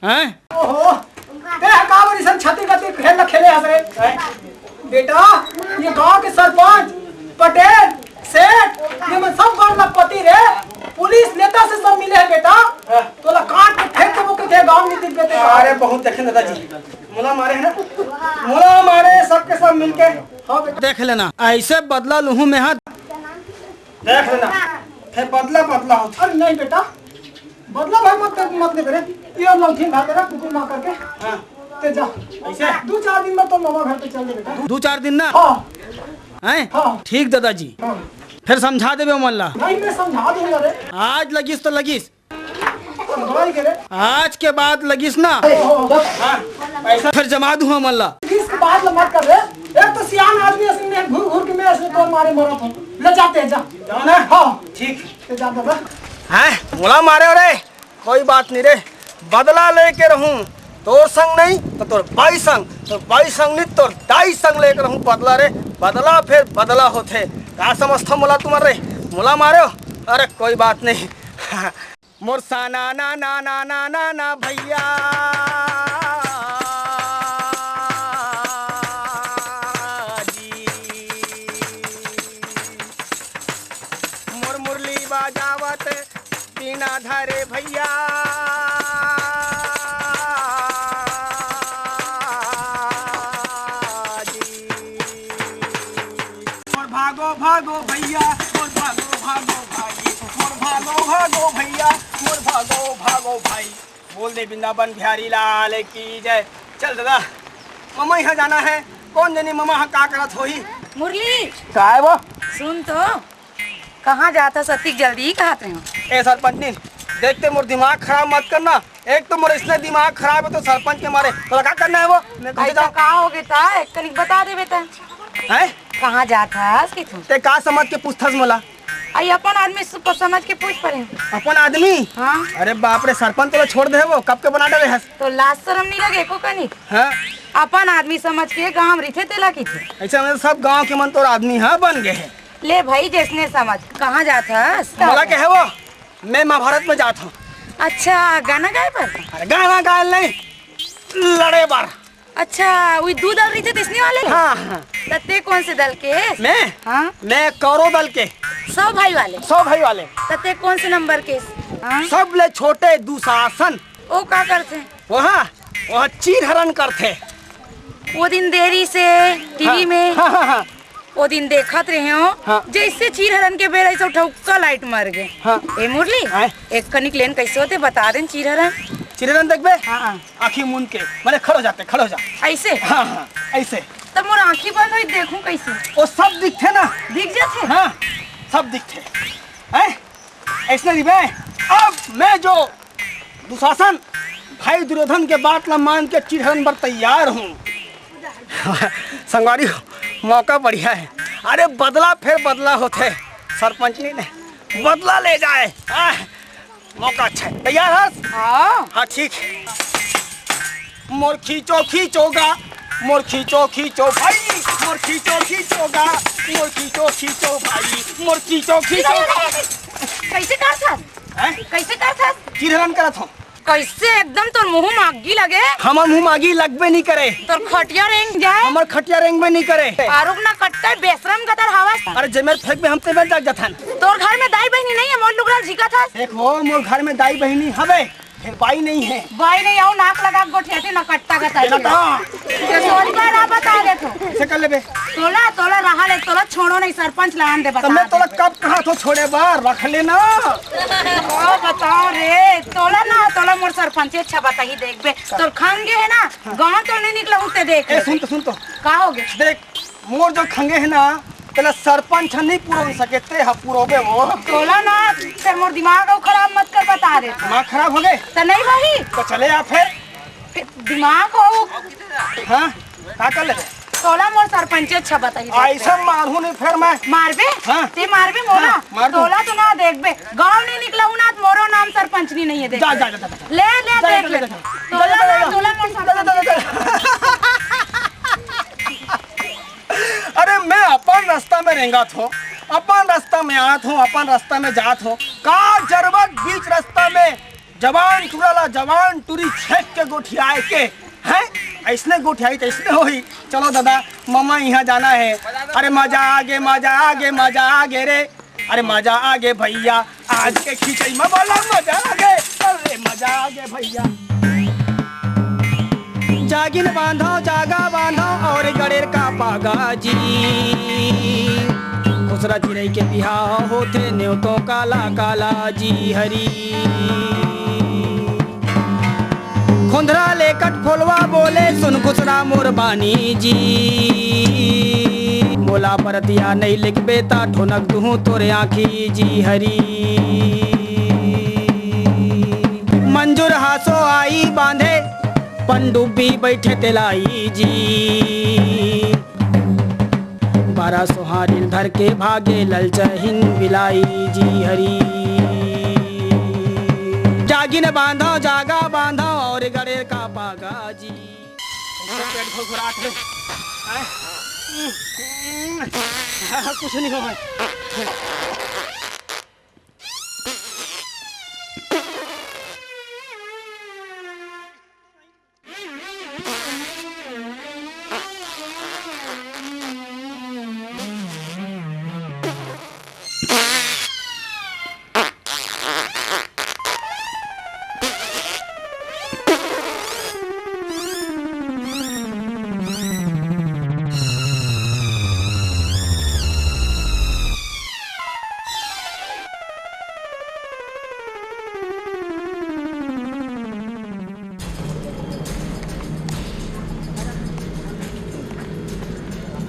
हैं ओहो ते कावरी सन छाती गति खेल खेले हंस रे बेटा। ये गांव के सरपंच पटेल सेठ ये मन सब गांव लखपति रे पुलिस नेता से सब मिले हैं बेटा। तोला काट के फेंक के मुके थे गांव में दिन पे। अरे बहुत देखे दादाजी मुला मारे है ना मुला मारे सबके सब मिलके। हां बेटा देख लेना ऐसे बदला लूहू में हाथ देख लेना फिर बदला बदला हो। अरे नहीं बेटा बदला भाई मत करे ये लौठी भाग तेरा कुकुर ना करके। हां ते जा ऐसे 2-4 दिन में तो मामा घर पे चल दे बेटा। 2-4 दिन ना हां हैं? हाँ। ठीक दादाजी फिर समझा देवे मल्ला। नहीं मैं समझा दूंगा रे। आज लगिस तो लगिस, समझाई के रे। आज के बाद लगिस ना ऐसा फिर जमा दूँ मल्ला। इसके बाद मत कर रे। एक तो सियान आदमी असली में घूर घूर के मेरे से तो मारे मरा था। ले जाते हैं जा जाना। हां ठीक है जा दादा। हैं मोला मारे रे कोई बात नहीं रे, बदला लेके रहूं तोर संग नहीं तो तोर बाई संग, तो बाई संग नहीं तोर दाई संग लेकर रहूं बदला रे। बदला फिर बदला होते का समझता मोला तुम्हारे मोला मारे हो? अरे कोई बात नहीं मोर साना ना ना ना ना ना ना भैया जी मोर मुरली बाजावत बिना धरे भैया जी। मोर भागो भागो भैया मोर भागो भागो भाई मोर भागो भागो भैया मोर भागो भागो भाई। बोल दे वृंदावन बिहारी लाल की जय। चल दादा मम्मा यहाँ जाना है। कौन जानी मम्मा यहाँ का करत होही? मुरली का है वो? सुन तो कहाँ जाता सतीक जल्दी ही कहते हो। ए सरपंच देखते मोर दिमाग खराब मत करना। एक तो मोर इसने दिमाग खराब है तो सरपंच के मारे तो क्या करना है वो मैं कहीं ऐसा का हो गया था एक कनिक बता दे बेटा हैं कहाँ जाता कि तू ते का समझ के पूछथस मोला आई अपन आदमी समझ के पूछ पड़े अपन आदमी। हाँ अरे बाप रे सरपंच तो छोड़ दे वो कब के बना डाले हस तो लाज शर्म नहीं लगे को कनिक हाँ अपन आदमी समझ के गाँव रिथे तेला की थे ऐसा मतलब सब गांव के मन तो आदमी है बन गए हैं। ले भाई जैसने समझ कहाँ जाता मोला क्या है वो मैं महाभारत में जाता हूँ। अच्छा गाना गाए पर अरे गाना गायल नहीं लड़े बार। अच्छा वही दो दल रही थे तिसने वाले हाँ हाँ तत्ते कौन से दल के मैं हाँ मैं कौरव दल के 100 भाई वाले 100 भाई वाले तत्ते कौन से नंबर के हाँ सब ले छोटे दुशासन वो क्या करते वहाँ चीर हरण करते। वो दिन देरी से टीवी में हाँ, हाँ, हाँ, वो दिन देखत रहे हो हाँ। जैसे चीर हरण के बेर ऐसे ठौका लाइट मर गए हाँ। ए मुरली एक कनिक लेन कैसे होते बता दें चीर हरण चीर हरण देखबे हाँ आँखी मूंद के मैंने खड़ो जाते खड़ो जा ऐसे हाँ हाँ ऐसे तब मोर आँखी बंद हुई देखूं कैसे वो सब दिखते ना दिख जाते हाँ सब दिखते हैं ऐसे नहीं बे। अब मैं जो दुशासन भाई दुर्योधन के बात ला मान के चीर हरण पर तैयार हूँ। संगवारी मौका बढ़िया है। अरे बदला फिर बदला होते सरपंच ने बदला ले जाए मौका अच्छा है। तैयार है हाँ ठीक मोर खींचो खींचोगा मोर खींचो खींचो भाई मोर खींचो खींचोगा मोर खींचो खींचो भाई मोर खींचो खींचो कैसे कर था कैसे कर था चीर हरण करत हूँ कैसे एकदम तोर मुंह मागी लगे हमार मुंह मागी लगबे नहीं करे तोर खटिया रेंग जाए हमार खटिया रेंग में नहीं करे आरुक ना कटकर बेशरम कतर हवा अरे जमेर फेंक में हम ते जाग जथन तोर घर में दाई बहनी नहीं है मोर लुगड़ा झिका था देख वो मोर घर में दाई बहनी हवे फिर बाई नहीं है भाई नहीं आओ नाक लगा गोठियाते न कटता गता ये सोच का ना बता दे तो से कर लेबे तोला तोला रहा ले तोला छोड़ो नहीं सरपंच लान दे बता मैं तोला कब कहा तो छोड़े बार रख लेना ओ बताओ रे तोला ना तोला मोर सरपंच अच्छा बता ही देख बे तोर खंगे है ना गांव तो नहीं निकला उते देख ए सुन तो का हो गए देख मोर जो खंगे है ना तेला सरपंच नहीं पूरा सके ते हा पूरोबे वो तोला ना फिर मोर दिमाग को खराब मत कर बता दे दिमाग खराब हो गए तो नहीं भाई तो चले आ फिर दिमाग को हाँ का कर ले तोला मोर सरपंच अच्छा बताई ऐसा मारू नहीं फिर मैं मारबे हाँ? ते मारबे मोरा हाँ, मार दूं। तोला तो ना देखबे गांव नहीं निकला हूं ना मोरो नाम सरपंच नहीं है देख जा ले देख ले तोला मोर सरपंच अरे मैं अपन रास्ता में रेंगा था अपन रास्ता में आत हूँ अपन रास्ता में जात हूँ का जरबक बीच रास्ता में जवान टुराला जवान टुरी छेक के गोठियाए के हैं ऐसने गोठियाई तो ऐसने होई चलो दादा मामा यहाँ जाना है। अरे मजा आगे मजा आगे मजा आगे रे अरे मजा आगे भैया आज के खिचड़ी में बोला मजा आगे अरे मजा आगे भैया जागिन बांधो जागा बांधो और गड़ेर का पागा जी खुसरा चिड़ै के बिहाव होते न्योतो काला काला जी हरी खुंदरा लेकट खोलवा बोले सुन खुसरा मोर बानी जी मोला परतिया नहीं लिख बेता ठोनक दूँ तोरे आँखी जी हरी मंजूर हासो आई बांधे पंडुबी बैठे तेलाई जी 12 सोहारिन धर के भागे ललचहिन बिलाई जी हरी जागिन बांधो जागा बांधो और गड़ेर का पागा जी पेट घुघराट है कुछ नहीं होगा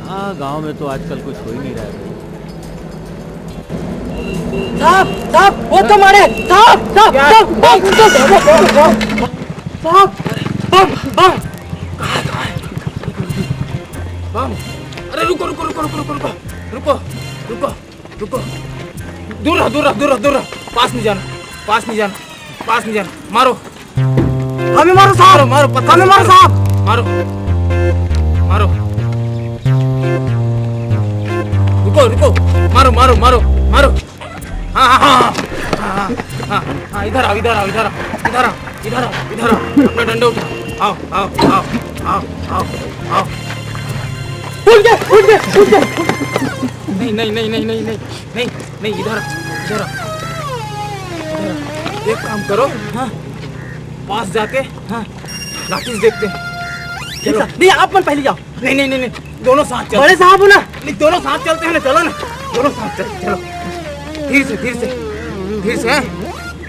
हाँ गांव में तो आजकल कुछ हो ही नहीं रहा है। साहब साहब वो तो मारे साहब साहब साहब साहब बम बम बम। अरे रुको रुको रुको रुको रुको रुको रुको रुको रुको, दूर रहो दूर रहो दूर रहो दूर रहो, पास नहीं जाना पास नहीं जाना पास नहीं जाना। मारो हमें मारो साहब, मारो पत्थर हमें मारो साहब, मारो मारो, रुको रुको, मारो मारो मारो मारो। हाँ हाँ हाँ हाँ हाँ हाँ, इधर आओ इधर आओ इधर आओ इधर आओ इधर आओ इधर आओ, अपना डंडा उठाओ, आओ आओ आओ आओ आओ आओ। उठ गए उठ गए उठ गए। नहीं नहीं नहीं नहीं नहीं नहीं नहीं नहीं, इधर आओ इधर आओ। एक काम करो, हाँ पास जाके हाँ लाठीज देखते हैं। चलो नहीं आप मन पहले जाओ। नहीं नहीं नहीं नहीं, दोनों साथ चलो। बड़े साहब हो ना, नहीं दोनों साथ चलते हैं ना, चलो ना दोनों साथ चलो चलो, धीरे से धीरे से धीरे से, हैं?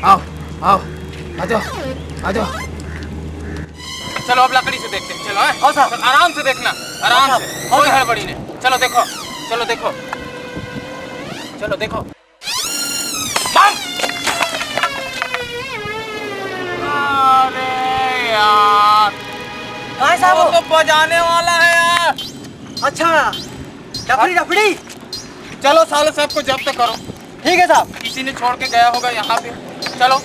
आओ आओ आ जाओ आ जाओ। चलो अब लकड़ी से देखते हैं, चलो हैं? हाँ साहब। आराम से देखना, आराम से, कोई हड़बड़ी नहीं। चलो देखो चलो देखो चलो देखो। बम! अरे यार कहाँ साहब वो हो? तो बजाने वाला है यार। अच्छा डफड़ी डफड़ी, चलो साले सबको जब्त करो। ठीक है साहब। किसी ने छोड़ के गया होगा यहाँ पे। चलो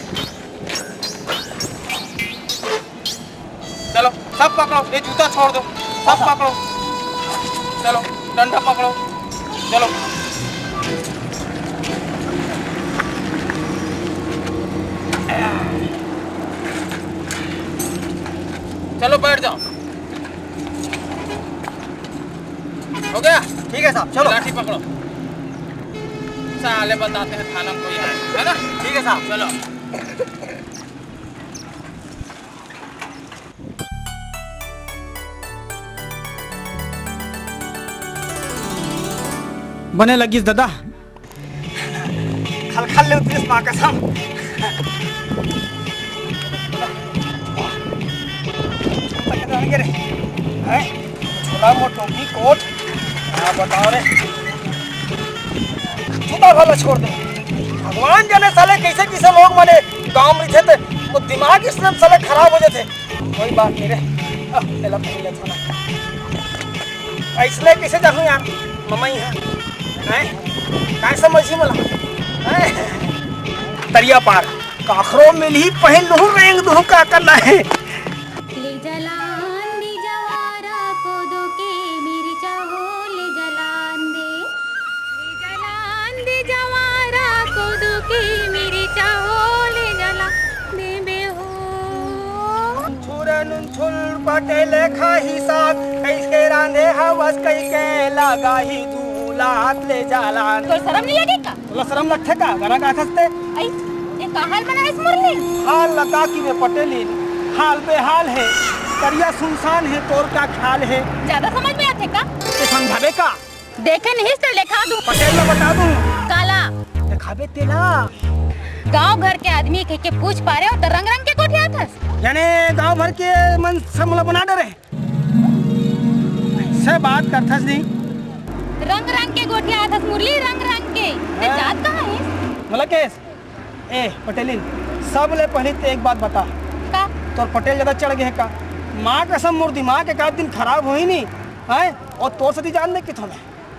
चलो सब पकड़ो, ये जूता छोड़ दो, सब पकड़ो। चलो डंडा पकड़ो, चलो चलो बैठ जाओ। हो गया? ठीक है साहब चलो। लाठी पकड़ो, साले बताते हैं थाना को यहाँ, है ना? ठीक है साहब चलो। बने लगी दादा, खल खल ले उतरी माँ कसम। छोटा मोटो की कोट बताओ रे, जूता वाला छोड़ दे। भगवान जाने साले कैसे कैसे लोग माने गांव में थे वो दिमाग इसलिए साले खराब हो जाते। कोई बात नहीं रे, इसलिए कैसे जाऊँ यार, मम्मा ही है काय समझी मला तरिया पार काखरो मिली पहन लू रेंग दू का करना है। ले जलान दे जवारा को दो के मेरी चाहो, ले जलान दे जवारा को दो के मेरी चाहो, ले जला दे बे हो। छुरन छुल पटेले खाही साग कैसे रांधे हवस कई के लगा ही दूलात ले जलान। तो शर्म नहीं लगे का? बोला शर्म लगते का गाना का खसते आई ये का हाल बना है इस मुरली? हाल लगा कि वे पटेली हाल बेहाल है, करिया सुनसान है, तोर का ख्याल है। ज्यादा समझ में आते का? ते समझावे का देखे नहीं तो लिखा दूं। पटेल में बता दूं काला दिखावे तेला। गांव घर के आदमी कह के पूछ पा रहे हो तो रंग रंग के कोठिया था। यानी गांव भर के मन समला बना डरे से बात करथस नहीं। रंग रंग के गोठिया था मुरली, रंग रंग के। ते जात कहाँ है? मलकेश ए पटेलिन सब ले पहले तो एक बात बता, का तोर पटेल ज्यादा चढ़ गए का? माँ कसम मोर दिमाग एक आध दिन खराब हो ही नहीं है, और तोर सती जान दे किथों में,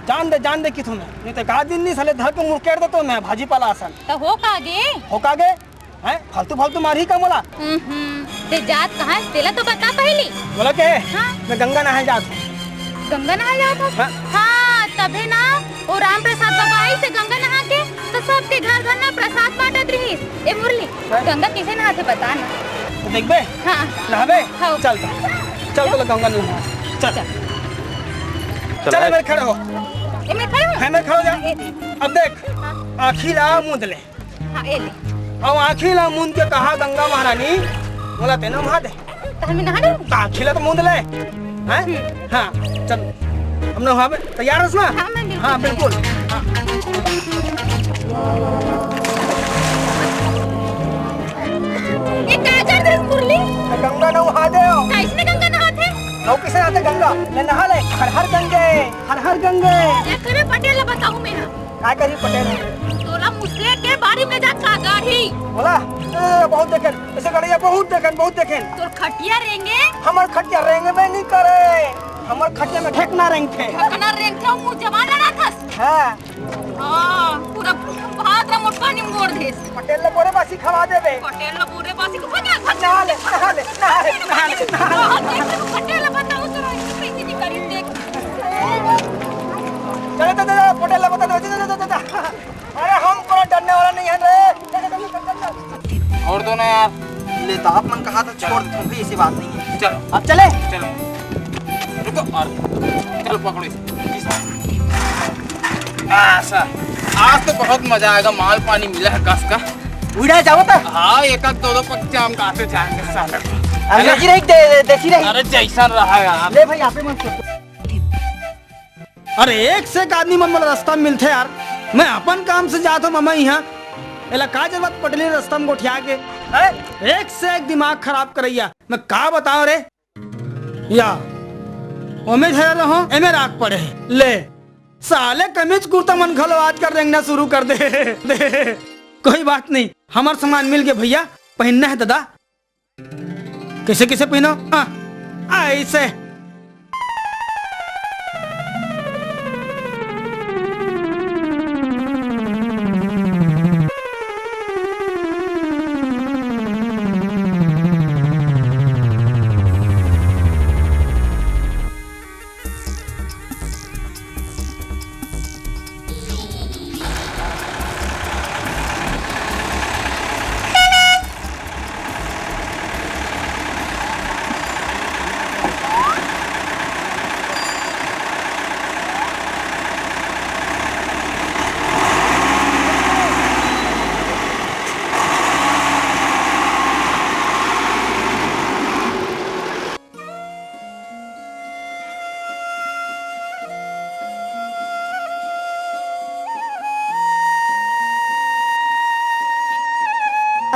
जान दे किथों में, नहीं तो एक आध दिन नहीं साले धर के मुड़ केड़ दे तो मैं भाजी पाला आसन तो हो कागे? हो कागे है फालतू फालतू मारी का मोला। ते जात कहाँ है? तेला तो बता पहली। बोला के हाँ? मैं गंगा नहाए जात हूँ। गंगा नहा जाओ था? हाँ? हाँ तबे ना वो राम प्रसाद बाबा आई से गंगा नहा के तो सबके घर घर ना प्रसाद बांटत रही। ए मुरली गंगा किसे नहाते बता ना। तो देख बे हाँ नहावे हाँ। चल चल तो गंगा नहा चल चल मेरे खड़े हो, ए मैं खड़ी हूँ। है मैं खड़े हो जा। ए दे। अब देख आखी ला मूंद ले, हाँ ए ले। अब आखी ला मूंद के कहा गंगा महारानी बोला तेना नहा दे, तो हमें नहा दो। आखी ला तो मूंद ले हैं। हाँ चल हम नहा तैयार है ना? हाँ मैं बिल्कुल। हाँ बिल्कुल हाँ। ये क्या कर रही मुरली? गंगा नहा दे इसमें गंगा नहाते? नौ किसे आते गंगा ले नहा ले। हर हर गंगे हर हर गंगे। ये करे पटेल बताऊँ मैं। काय करी पटेल तोला मुसले के बोला बहुत देखें ऐसे गड़िया बहुत देखें तोर खटिया रेंगे हमार खटिया रेंगे में नहीं करे हमार खटिया में ठेकना रेंग थे ठकना रेंग थे मुंह जमा लड़ा थस हां हां पूरा भात रा मोटका नि मोड़ देस पटेल ले बोरे बासी खवा देबे पटेल ला पूरे बासी को बना नहा ले पटेल ला बताओ तो कैसे नहीं करी देख चले पटेल ले बता दे अरे हम पूरा डरने वाला नहीं है रे और दोनों यार ले तो आप मन कहा था छोड़ दो भी ऐसी बात नहीं है चलो अब चले चलो रुको और चलो पकड़ो इसे ऐसा आज तो बहुत मजा आएगा माल पानी मिला है कस का उड़ा जाओ तो हाँ एक दो पक्के हम खाते जाएंगे साले अंग्रेजी रही देसी रही अरे जैसा रहा यार ले भाई आपे मत अरे एक से एक आदमी मन रास्ता में मिलते यार मैं अपन काम से जाता हूँ मामा यहाँ एला का जरूरत पटली रास्ता में गोठिया के एक से एक दिमाग खराब करैया मैं का बताऊं रे या ओमे धरे रहो एमे राख पड़े ले साले कमीज कुर्ता मन घलो आज कर रेंगना शुरू कर दे कोई बात नहीं हमार सामान मिल गया भैया पहनना है दादा कैसे कैसे पहनो ऐसे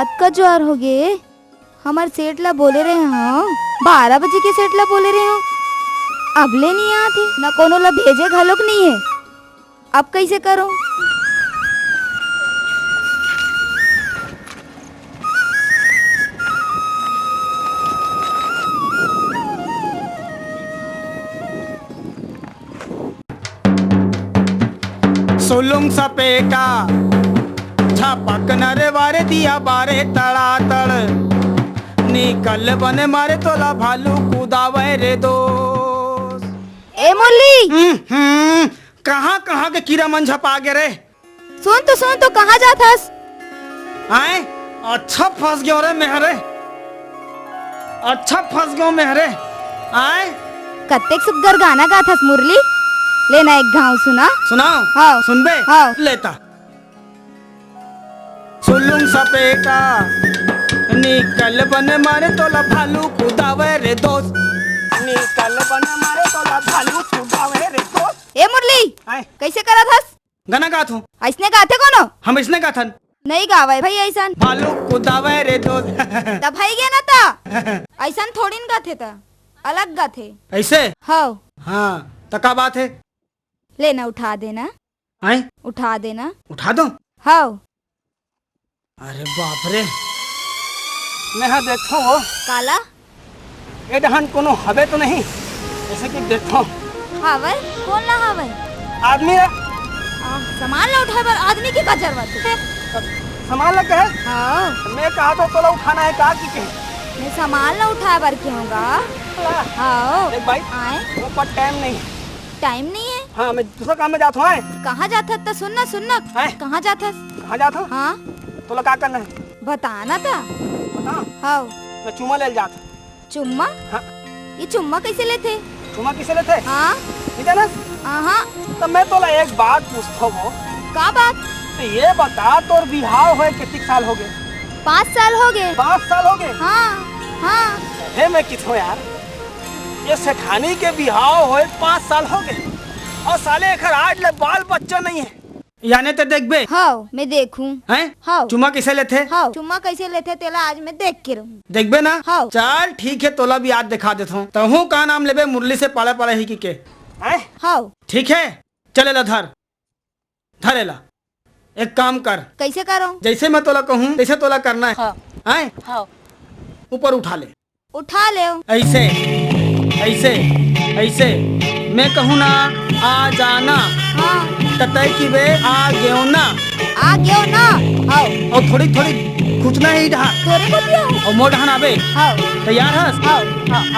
अतका ज्वार हो गए हमार सेठ ला बोले रहे हाँ 12 बजे के सेठ ला बोले रहे हो अब ले नहीं आते न कोनो ला भेजे घलोक नहीं है अब कैसे करो सोलुंग सपेटा छापक नरे वारे दिया बारे तड़ातड़ निकल बने मारे तोला भालू कूदावे रे दोस्त ए मुरली कहाँ कहाँ के कीड़ा मन झपा गे रे सुन तो कहाँ जाथस आए अच्छा फंस गयो रे मेहरे अच्छा फंस गयो मेहरे आए कत्तेक सुग्गर गाना गाथस मुरली लेना एक गाँव सुना सुनाओ हाँ सुनबे हाँ लेता सुलुंग सपेटा निकल बने मारे तोला भालू कूदावे रे दोस्त निकल बने मारे तोला भालू कूदावे रे दोस्त ए मुरली कैसे करा थस गाना गात हूँ ऐसने गाथे कोनो हम इसने गाथन नहीं गावे भाई ऐसन भालू कूदावे रे दोस्त तब भाई गया ना ता ऐसन थोड़ी न गाथे ता अलग गाथे ऐसे हाँ हाँ तका बात है लेना उठा देना आए उठा देना उठा दो हाँ अरे बाप रे मैं हाँ देखो वो काला ए डहन कोनो हवे तो नहीं ऐसे कि देखो हावर कौन ला हावर आदमी सामान ला उठाए बर आदमी की का जरूरत है सामान लग है हाँ मैं कहा तो तोला उठाना है कहा की के मैं सामान ला उठाए बर क्यों होगा हाँ एक भाई आए वो पर टाइम नहीं टाइम नहीं है हाँ मैं दूसरा काम में जाता हूँ कहाँ जाता था सुनना कहाँ जाता कहाँ जाता हूँ हाँ तोला क्या करना है बताना था बता हाँ मैं चुम्मा ले जाता चुम्मा हाँ ये चुम्मा कैसे लेते चुम्मा किसे लेते हाँ ठीक है ना हाँ तो मैं तोला एक बात पूछता हूँ का बात तो ये बता तोर बिहाव हुए कितने साल हो गए 5 साल हो गए 5 साल हो गए हाँ हाँ है मैं किथो यार ये सेठानी के बिहाव हुए 5 साल हो गए और साले एक आज ले बाल बच्चा नहीं है यानी तो देख बे हाँ मैं देखूं हैं हाँ चुम्मा किसे लेते हाँ चुम्मा कैसे लेते तेला आज मैं देख के रहूं देख बे ना हाँ चल ठीक है तोला भी आज दिखा देता हूँ तो हूँ का नाम लेबे मुरली से पाले पाले ही के हैं हाँ ठीक है चले ला धर धरेला एक काम कर, कैसे करो? जैसे मैं तोला कहूँ तैसे तोला करना है। हाँ। हैं? हाँ। ऊपर उठा ले, उठा ले। ऐसे ऐसे ऐसे। मैं कहूँ ना आ जाना, हाँ ततय की वे आ गयो ना, आ गयो ना। आओ और थोड़ी थोड़ी खुचना ही ढहा थोड़े को दियो। और मोड़ ढहना बे। आओ तैयार है? आओ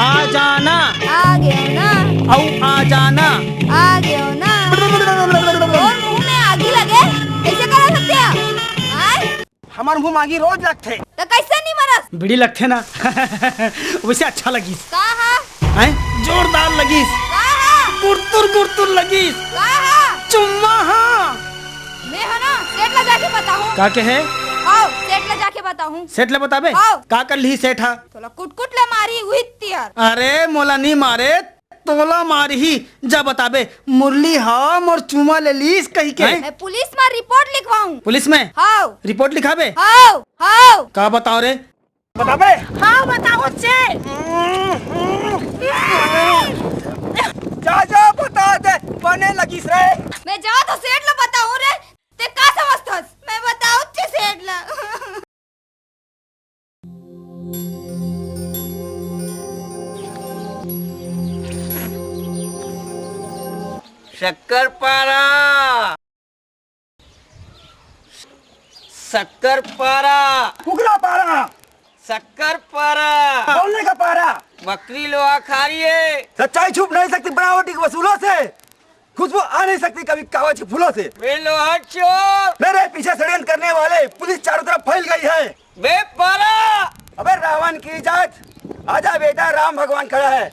आ जाना आ गयो ना, औ आ जाना। आ गयो ना। और मुंह में आगी लगे कैसे करा सकते हैं? आय हमार मुंह मांगी रोज लगते। तो कैसे नहीं मरस? बीड़ी लगते ना वैसे अच्छा लगीस। कहा हैं? जोरदार लगीस, कहा गुरतुर गुरतुर लगीस, कहा चुम्मा। हाँ मैं है ना सेठ ला जाके बताऊं। का के है? आओ सेठ ला जाके बताऊं। सेठ ले बताबे आओ। का कर ली सेठा? तोला कुटकुट ले मारी हुई तियार। अरे मोला नहीं मारे, तोला मारी ही। जा बताबे मुरली हम और चुमा ले लीस कही के। मैं पुलिस में रिपोर्ट लिखवाऊं। पुलिस में आओ रिपोर्ट लिखाबे? आओ आओ का बताओ रे? बताबे। हाँ बताओ से। जा जा बता दे, बने लगीस रे। मैं जाओ तो सेठ ला बताऊं रे। ते का समझतस? मैं बताऊं ते सेठ ला। शक्कर पारा, शक्कर पारा, कुकरा पारा, शक्कर पारा, बोलने का पारा। बकरी लोहा खा रही है। सच्चाई छुप नहीं सकती बनावटी के वसूलों से, खुशबू आ नहीं सकती कभी कागज के फूलों से। वे लोहा चोर, मेरे पीछे षड्यंत्र करने वाले पुलिस चारों तरफ फैल गई है। वे पारा। अबे रावण की जात, आजा बेटा, राम भगवान खड़ा है।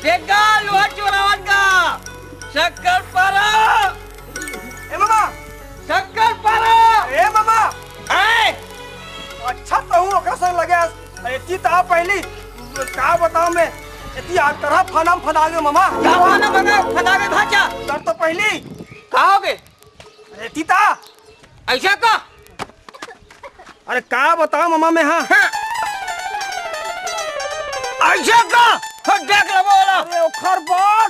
देखा लोहा चोरावन का। शक्कर पारा, ए मामा, शक्कर पारा। ए मामा, आए अच्छा तो हूँ ओकरा संग लगे। इतनी ता पहली का बताऊं मैं, इतनी आग तरह फनाम फना गयो मामा। क्या खाना बना फटा के भाचा? तर तो पहली कहाँ हो गए? इतनी ता। ऐसा का? अरे का बताऊं मामा मैं। हाँ ऐसा का? हाँ, देख लो बोला। अरे ओखर बात।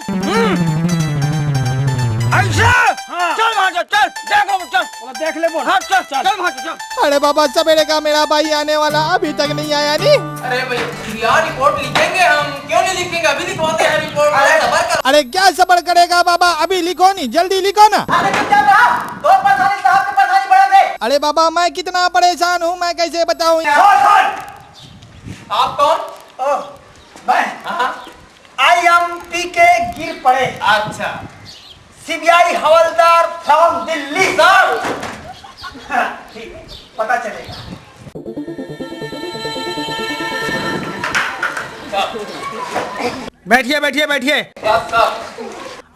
ऐसा? हाँ। चल वहाँ चल, देख लो चल। बोला देख ले बोल। हाँ चल चल वहाँ चल। अरे बाबा सवेरे का मेरा भाई आने वाला अभी तक नहीं आया नहीं। अरे भैया रिपोर्ट लिखेंगे हम, क्यों नहीं लिखेंगे? अभी लिखवाते हैं रिपोर्ट। अरे सबर करो। अरे क्या सबर करेगा बाबा, अभी लिखो नहीं, जल्दी लिखो ना। अरे बाबा मैं कितना परेशान हूँ, मैं कैसे बताऊँ? आप कौन? मैं IMP के गिर पड़े। अच्छा CBI havildar from Delhi. Sir ठीक पता चलेगा। बैठिए बैठिए बैठिए।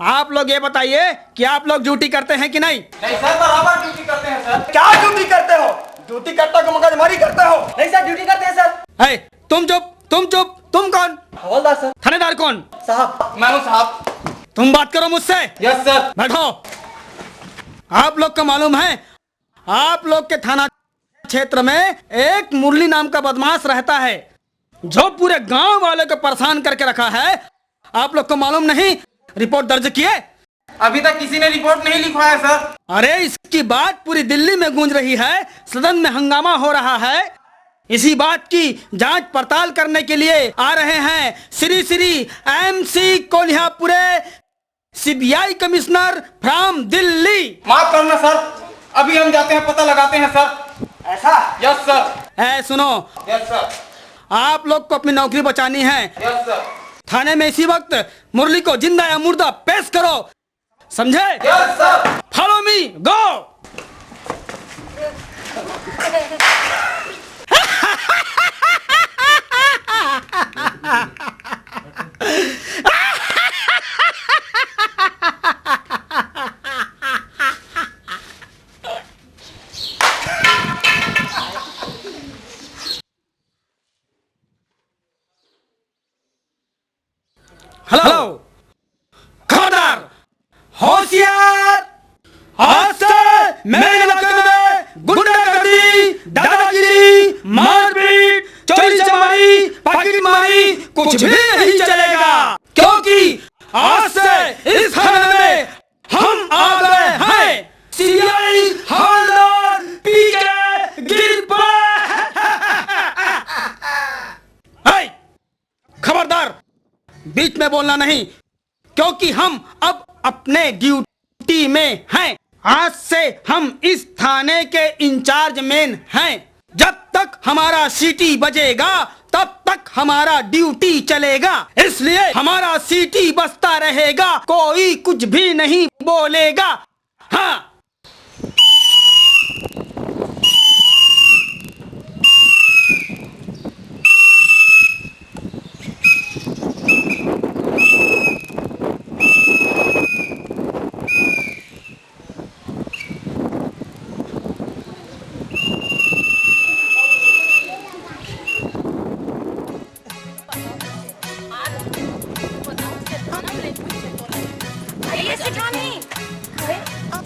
आप लोग ये बताइए कि आप लोग ड्यूटी करते हैं कि नहीं? नहीं सर, बराबर ड्यूटी करते हैं सर। क्या ड्यूटी करते हो? ड्यूटी करता को मगजमारी करते हो? नहीं सर, ड्यूटी करते हैं सर। है तुम चुप, तुम चुप। तुम कौन? हवलदार सर। थानेदार कौन? साहब मैं हूँ साहब। तुम बात करो मुझसे। Yes sir. बैठो। आप लोग को मालूम है, आप लोग के थाना क्षेत्र में एक मुरली नाम का बदमाश रहता है जो पूरे गांव वाले को परेशान करके रखा है। आप लोग को मालूम नहीं? रिपोर्ट दर्ज किए? अभी तक किसी ने रिपोर्ट नहीं लिखवाया सर। अरे इसकी बात पूरी दिल्ली में गूंज रही है, सदन में हंगामा हो रहा है। इसी बात की जांच पड़ताल करने के लिए आ रहे हैं Shri MC Kolhapure CBI commissioner from Delhi. माफ करना सर, अभी हम जाते हैं, पता लगाते हैं सर। ऐसा? Yes sir. ऐ सुनो, यस सर। आप लोग को अपनी नौकरी बचानी है। Yes sir. थाने में इसी वक्त मुरली को जिंदा या मुर्दा पेश करो, समझे? Yes sir. फॉलो मी, गो। हेलो, खबरदार, होशियार, हौसला। मेरे इलाके में गुंडागर्दी, दादागिरी, मारपीट, चोरी चमारी, पॉकेटमारी कुछ भी नहीं चलेगा, क्योंकि आज से इस थाने में हम आ गए हैं सीआई हवलदार पीके गिरपा। खबरदार, बीच में बोलना नहीं, क्योंकि हम अब अपने ड्यूटी में हैं। आज से हम इस थाने के इंचार्ज मैन हैं। जब तक हमारा सीटी बजेगा तब तक हमारा ड्यूटी चलेगा, इसलिए हमारा सीटी बजता रहेगा, कोई कुछ भी नहीं बोलेगा। हाँ,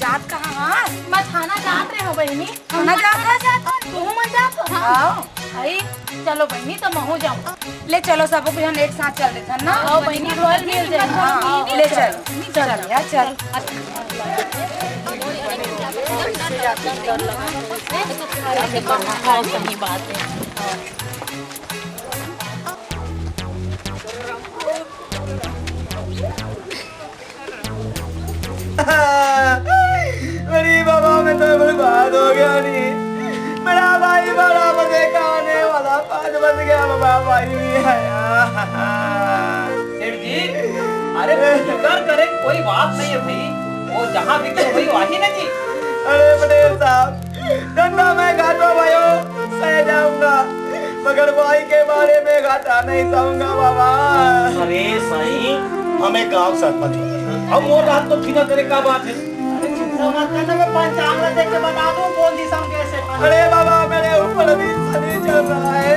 जात कहाँ? मैं थाना जात रहे हो बहनी। थाना जात तू मत जात। हाँ अरे चलो बहनी, तो महू जाऊँ। ले चलो, सब कुछ हम एक साथ चल देते ना। आओ बहनी, रोल मिल जाए। हाँ ले चल चल यार चल। सही बात है। मेरी बाबा में तो बर्बाद हो गया नहीं। मेरा भाई बड़ा बजे का आने वाला 5 बज गया, बाबा भाई भी आया। सेठ जी, अरे शुक्र करे कोई बात नहीं है भाई, वो जहाँ भी तो वही वही ना जी। अरे पटेल साहब, धंधा मैं घाटा भाइयों सह जाऊंगा, मगर भाई के बारे में घाटा नहीं सहूंगा बाबा। अरे साईं, हमें गांव सरपंच हम वो रात तो फिर करे का बात है। पंचांग देख के बता दूं कौन सी सम कैसे। अरे बाबा, मेरे ऊपर भी शनि चल रहा है।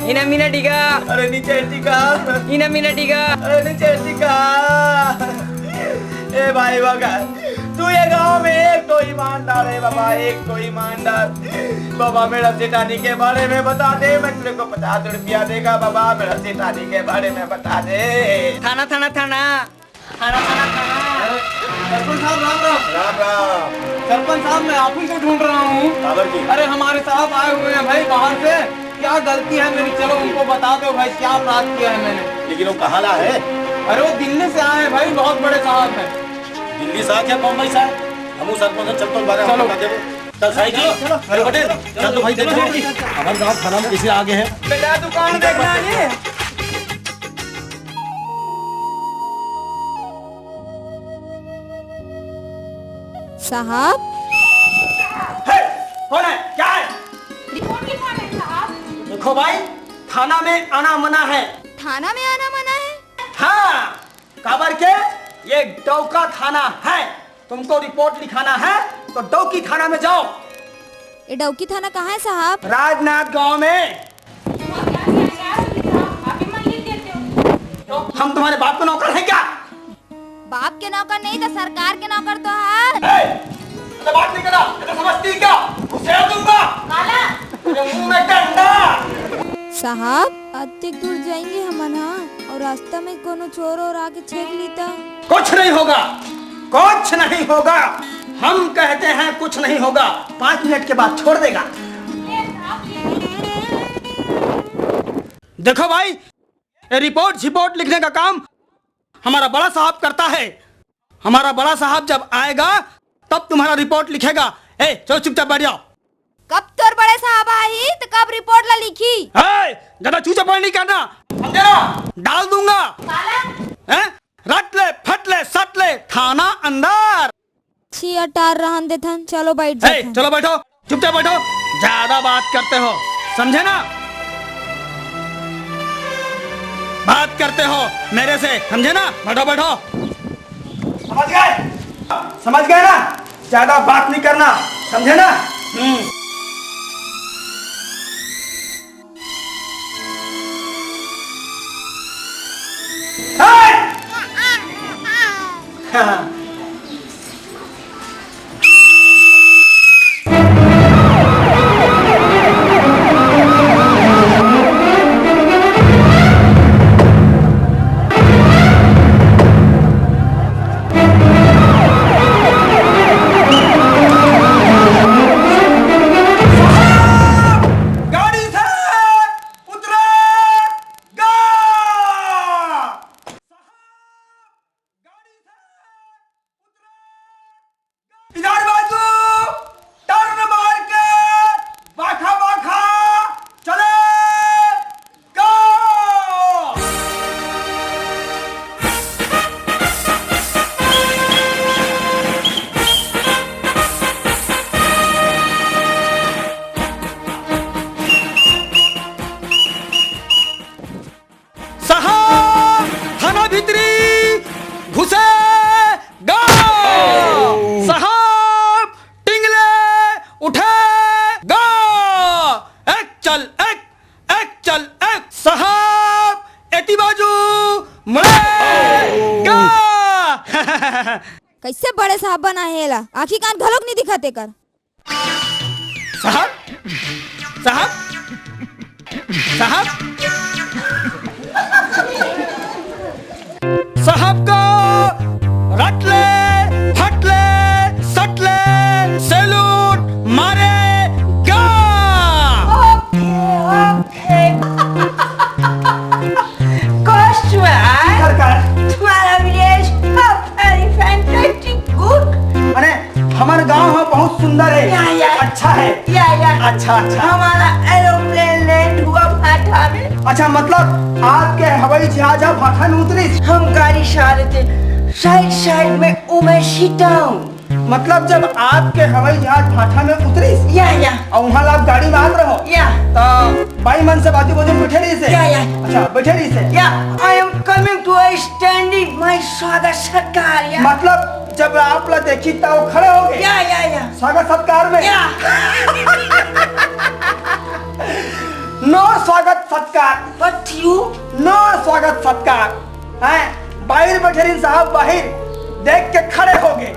इना मीना टीका, अरे नीचे टीका, इना मीना टीका, अरे नीचे टीका। ए भाई बगा, तू ये गांव में एक तो ईमानदार है बाबा, एक तो ईमानदार। बाबा मेरा सेठानी के बारे में बता दे, मैं तेरे को 50 रुपया देगा। बाबा मेरा सेठानी के बारे में बता दे। थाना थाना थाना थाना थाना थाना। सरपंच साहब राम राम। राम राम। सरपंच साहब, मैं आप ही को ढूंढ रहा हूँ। अरे हमारे साहब आए हुए हैं भाई बाहर से, क्या गलती है मेरी, चलो उनको बता दो भाई क्या अपराध किया है मैंने। लेकिन वो कहाँ ला है? अरे वो दिल्ली से आए हैं भाई, बहुत बड़े साहब हैं। दिल्ली से आके बम्बई से हम सरपंच चल तो बारे चलो चल साईं जी, अरे पटेल चल तो भाई देखो हमारे गाँव थाना में किसी आगे है। बेटा दुकान देखना है। साहब कौन है? क्या है? रिपोर्ट लिखवाने साहब। देखो भाई, थाना में आना मना है। थाना में आना मना है? हाँ, काबर के ये डौका थाना है। तुमको रिपोर्ट लिखाना है तो डौकी थाना में जाओ। ये डौकी थाना कहाँ है साहब? राजनाथ गांव में। हम तुम्हारे बाप के नौकर हैं क्या? बाप के नौकर नहीं तो सरकार के नौकर तो है। तो बात नहीं करा, तो समझती क्या? उसे दूंगा। काला, तेरे मुंह में डंडा। साहब अधिक दूर जाएंगे हम ना, और रास्ता में कोनो चोर और आगे छेक लेता। कुछ नहीं होगा, कुछ नहीं होगा। हम कहते हैं कुछ नहीं होगा, 5 मिनट के बाद छोड़ देगा। देखो भाई, रिपोर्ट लिखने का काम हमारा बड़ा साहब करता है। हमारा बड़ा साहब जब आएगा तब तुम्हारा रिपोर्ट लिखेगा। ए चलो चुपचाप बैठ जाओ। कब तोर बड़े साहब आई तो कब रिपोर्ट ला लिखी? ज्यादा चूचा पड़ नहीं करना, समझे ना? डाल दूंगा। रट ले, फट ले, सट ले, थाना अंदर। छी अटार रहन दे थन, चलो बैठ जाओ। चलो बैठो, चुपचाप बैठो, ज्यादा बात करते हो, समझे ना? बात करते हो मेरे से, समझे ना? बैठो बैठो। समझ गए ना? ज्यादा बात नहीं करना, समझे ना? कैसे बड़े साहब बनाए ला आखी कान घलोक नहीं दिखते कर। साहब साहब साहब साहब को रटले फटले सटले सैल्यूट मारेगा। तुम्हारा विलेज वेरी फैंटास्टिक गुड। अरे हमारा गांव है बहुत सुंदर है, अच्छा है। अच्छा अच्छा हमारा एरोप्लेन लैंड हुआ भाटा में। अच्छा मतलब आपके हवाई जहाज अब भाटा में उतरी। हम गाड़ी से आ रहे थे, साइड साइड में उमेशी टाउन। मतलब जब आपके हवाई जहाज भाटा में उतरी या और वहाँ आप गाड़ी में आते रहो या तो बाई मन से बाजू बाजू बैठे रही से। या अच्छा बैठे रही से। या I am coming to a standing my स्वागत सत्कार। या मतलब जब आप ला देखी तो खड़े हो गए। या स्वागत सत्कार में। या नो स्वागत सत्कार। बट यू नो स्वागत सत्कार है। बाहर बैठे रही साहब, बाहर देख के खड़े हो गए।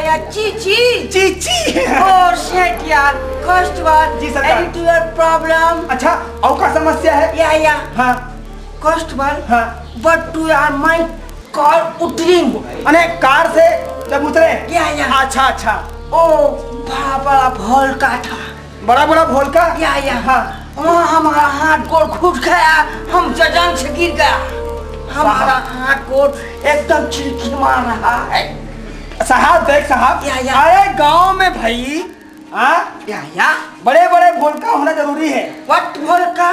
या चीची चीची और शेट यार फर्स्ट बार जी सरकार। Any two your problem. अच्छा और क्या समस्या है? या हाँ फर्स्ट बार हाँ। बट टू यार माय कार उतरिंग। अने कार से जब उतरे। या अच्छा अच्छा। ओ बड़ा बड़ा भोल का था। बड़ा बड़ा भोल का। या हाँ। वहाँ हमारा हाथ गोड़ फूट गया, हम जजान से गिर गया। हमारा हाथ गोड़ एकदम चिरकी मार रहा है। साहब देख साहब, या। अरे गांव में भाई हाँ या बड़े बड़े भोल का होना जरूरी है। व्हाट भोल का?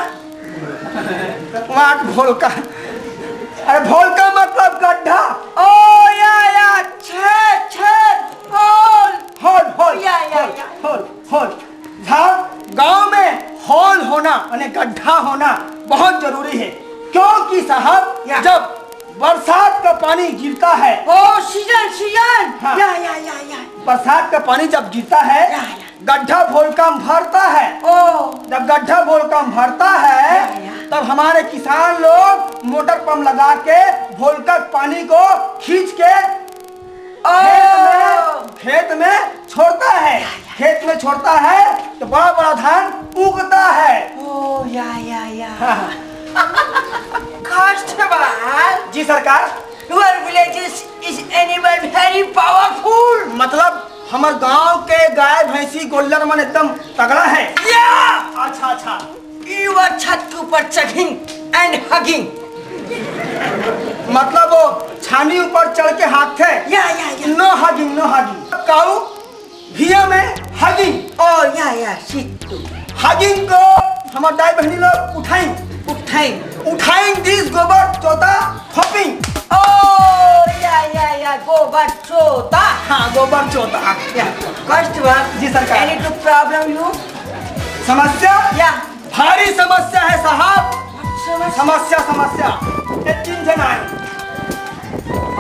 वाट भोल का। अरे भोल का मतलब गड्ढा। ओ या छेद होल होल होल या। Hole hole. गांव में होल होना यानी गड्ढा होना बहुत जरूरी है, क्योंकि साहब जब बरसात का पानी गिरता है। ओ सीजन हाँ। या बरसात का पानी जब गिरता है गड्ढा भोलकम भरता है। ओ जब गड्ढा भोलकम भरता है तब हमारे किसान लोग मोटर पंप लगा के भोलकक पानी को खींच के खेत में छोड़ता है। खेत में छोड़ता है तो बड़ा बड़ा धान उगता है। ओ या कांस्टेबल जी सरकार। Your village is animal very powerful. मतलब हमारे गांव के गाय भैंसी गोल्लर मन एकदम तगड़ा है। अच्छा अच्छा। यू आर छत के ऊपर चढ़िंग एंड हगिंग। मतलब वो छानी ऊपर चढ़ के हाथ थे। या नो हगिंग नो हगिंग। काऊ भिया में हगिंग। ओ या हगिंग को हमारे दाई बहनी लोग उठाएं दिस गोबर चौथा थोपिंग। ओ या गोबर चोता। हाँ गोबर चौथा। कांस्टेबल जी सरकार। Any two problem you? समस्या या भारी समस्या है साहब। समस्या ये 3 जन आए। ओ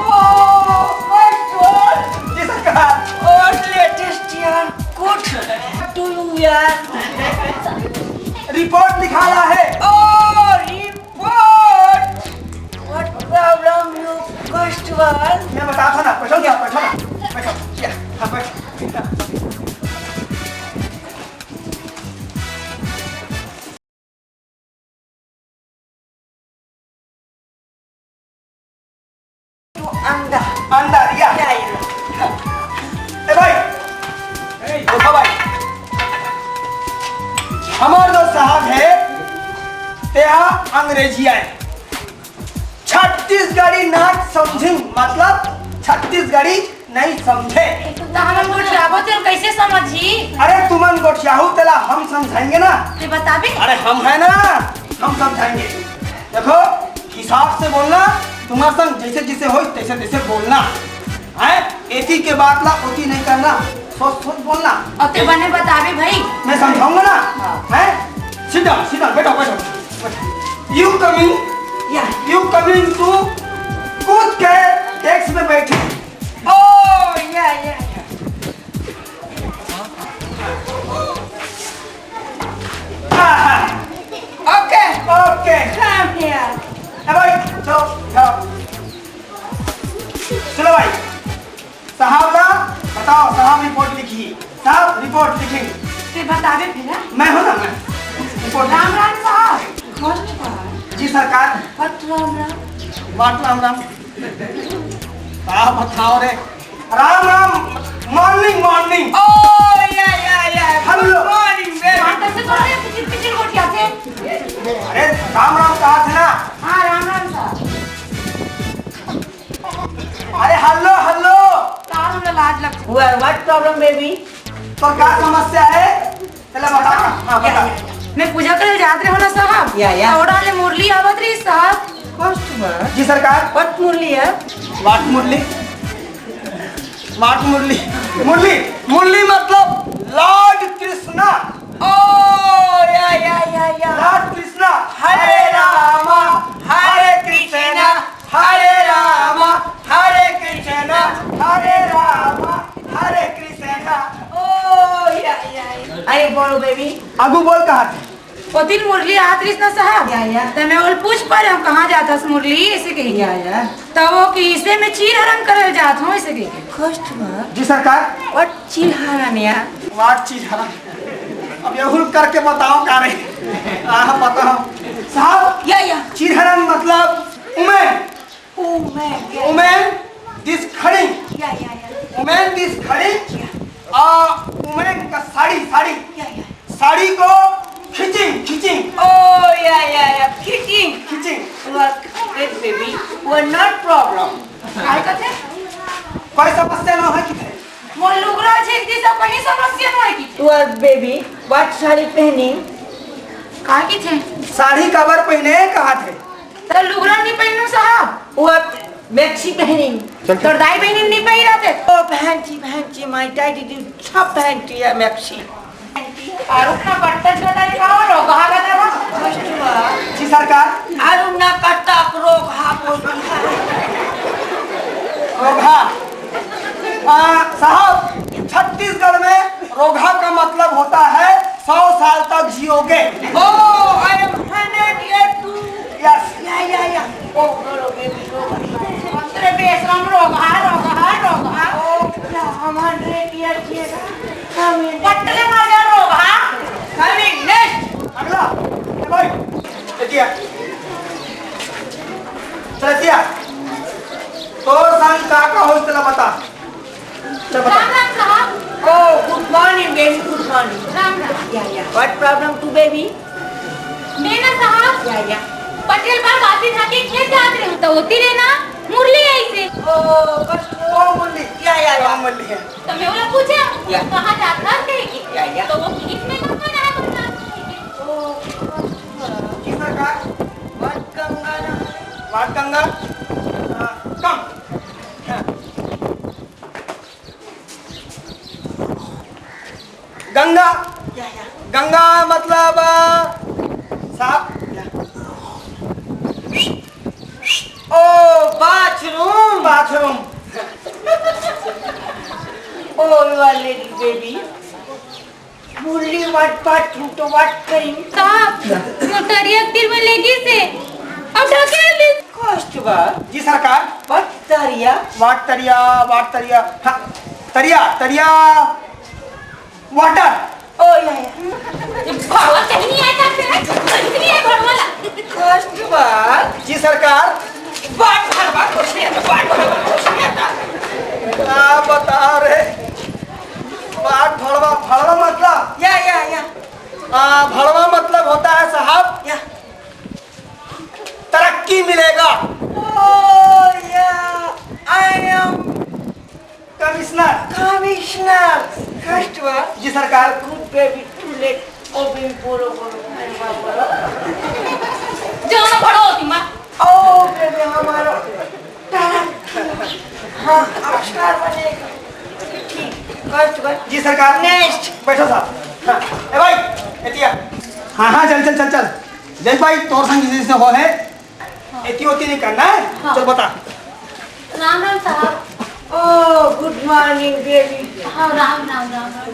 कांस्टेबल जी सरकार। और लेटेस्ट यार कुछ टू यू यार रिपोर्ट लिखाया है। Oh report what problem you constable? मैं बता था ना। बैठो या हाँ बैठो। अंदर या। ए भाई देखो भाई, हमारे जो साहब है तेहा अंग्रेजी आए छत्तीसगढ़ी नाट समझी। मतलब छत्तीसगढ़ी नहीं समझे तो हम गोठियाबो तो कैसे समझी? अरे तुमन गोठियाहू तेला हम समझाएंगे ना। ते बताबे। अरे हम है ना, हम समझाएंगे। देखो हिसाब से बोलना, तुम्हारे संग जैसे जैसे हो तैसे तैसे बोलना है। एती के बात ला ओती नहीं करना, सोच सोच बोलना। और ते बने बताबे भाई। मैं समझाऊंगा ना। है सीधा बैठो। यू कमिंग टू कूद के डेस्क में बैठे। ओ या ओके come here। भाई चलो चलो भाई रिपोर्ट लिखेंगे। फिर बतावे फिर हाँ? मैं हूँ ना, मैं रिपोर्ट। राम राम साहब। जी सरकार। राम राम। वाट राम राम। साहब बताओ रे। Ram Ram. Morning morning. Hello. कैसे कर रहे हैं पिछली गोटिया से? अरे राम राम कहा थे ना। हाँ राम राम साहब। अरे हेलो हेलो। साहब हमरा लाज लग व्हाट प्रॉब्लम बेबी? तो क्या समस्या है? चलो बता। हाँ बता। मैं पूजा करे जात रहे हो ना साहब। या। थोड़ा ले मुरली आवत रही साहब। जी सरकार। व्हाट मुरली है? वाट मुरली। वाट मुरली। मुरली मुरली मतलब लॉर्ड कृष्णा। या लॉर्ड कृष्णा। हरे रामा हरे कृष्णा हरे रामा हरे कृष्णा हरे रामा हरे कृष्णा। अरे बोलो बेबी। आगू बोल कहा थे? वो दिन मुरली आत रही ना साहब। तो मैं बोल पूछ पा रहे हूँ कहाँ जाता है मुरली इसे कही। तो वो कि इसे मैं चीर हरण करे जात हूँ इसे कही। जी सरकार। और चीर हरण यार। वाट चीज हरा। अब ये करके बताओ क्या रे? बताओ साहब। या चीरहरण मतलब उमेन दिस खड़ी। उमेन दिस खड़ी। उमेन का साड़ी साड़ी साड़ी को खींचिंग खींचिंग। खींचिंग खींचिंग। बेबी वो नॉट प्रॉब्लम। काय कहते? कोई समस्या न है किथे? वो लुगड़ा छेक दी सब कहीं समस्या न है की। तू बेबी व्हाट साड़ी पहनी? का की थे? साड़ी कवर पहने कहा थे? तो लुगड़ा नहीं पहनू साहब। वो मैक्सी पहनी। तो दाई बहनी नहीं पहन रहे थे। ओ पहनती माय डैडी सब पहनती है मैक्सी। और अपना बट्टा छोटा दिखाओ रो कहां गया था? जी सरकार। और ना कट्टा रोग हा रोघा। साहब छत्तीसगढ़ में रोघा का मतलब होता है 100 साल तक जियोगे। I am 100 years to yes. या ओ रो बेबी रो तेरे बेशरम रोगा ओ हम 100 years के हम पट्टे मार जा रोगा। कमिंग नेक्स्ट अगला। ए भाई देखिए चलिए तो संग का हो चला बता। चल बता। राम राम साहब। Oh good morning baby good morning. Ram Ram. Yeah what problem to baby? मेना साहब। या पटेल पर बाती था कि खेत जात रहे हो तो होती रहे ना मुरली ऐसे। ओ मुरली। या मुरली है। तो मैं बोला पूछा या। कहाँ जाता है कहेगी। या। तो वो इसमें कब ना है बता। जी सरकार। व्हाट गंगा ना वाट गंगा। कम। गंगा। गंगा मतलब साहब। Oh bathroom bathroom. Oh you are lady baby Murali what bathroom तो व्हाट करी साहब मोटरिया तीर में लेगी से अब ढकेल ली। कष्ट बा जी सरकार। व्हाट तरिया वाट तरिया हाँ तरिया तरिया वाटर। ओ या भावा कहीं नहीं आया था इतनी है घर वाला। कष्ट बा जी सरकार। व्हाट भरवा कुछ नहीं आता व्हाट भरवा कुछ नहीं आता क्या बता रे? वाट भड़वा भड़वा मतलब या भड़वा मतलब होता है साहब या तरक्की मिलेगा। ओ या आई एम कमिश्नर। कमिश्नर कष्ट बा जी सरकार। Good baby too late oh baby बोलो जो ना पढ़ो होती माँ। ओ बेबी हमारा हाँ अक्षर बनेगा ठीक कष्ट बा जी सरकार। नेक्स्ट बैठो साहब। हाँ ए भाई एतिया। हाँ चल चल चल चल देख भाई तोर संग जिसे हो है एती होती नहीं करना है। हाँ। चल बता। राम राम साहब। ओ गुड मॉर्निंग बेबी हाँ राम राम राम राम।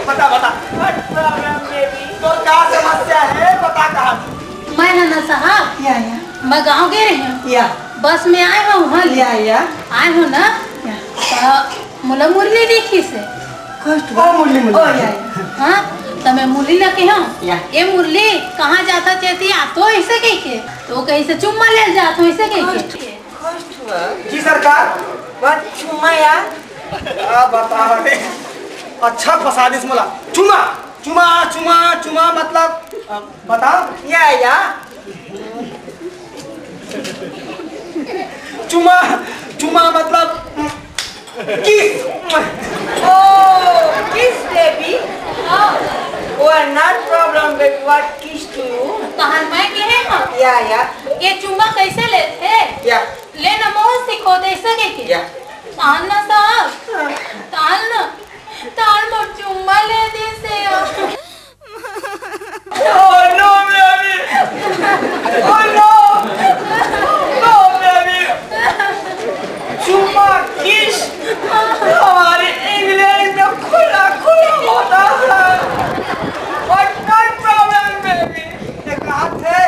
बता बता व्हाट प्रॉब्लम बेबी तो क्या समस्या है बता कहा। मैं ना साहब या मैं गाँव गए रही हूँ। या बस में आए हो हाँ या आए हो ना मुला मुरली देखी से ओ मुरली मुरली हाँ तमे मुरली ना के या। ये मुरली कहाँ जाता चाहती आ तो ऐसे कह के तो कहीं से चुम्मा ले जा तो ऐसे कह के जी सरकार। बात चुम्मा यार बता रे अच्छा फसा दिस मोला चुमा चुमा चुमा चुमा मतलब बताओ या चुमा चुमा मतलब किस ओ kiss baby oh not problem baby what kiss to you कहां मैं के है हम या ये चुम्मा कैसे लेते या ले ना मोह सिखो दे सके के या ताल ना साहब ताल मोर चुम्मा ले दे से oh no baby oh no no baby चुम्मा किस हमारे इंग्लैंड में खुला खुला होता है but not problem baby ये कहा थे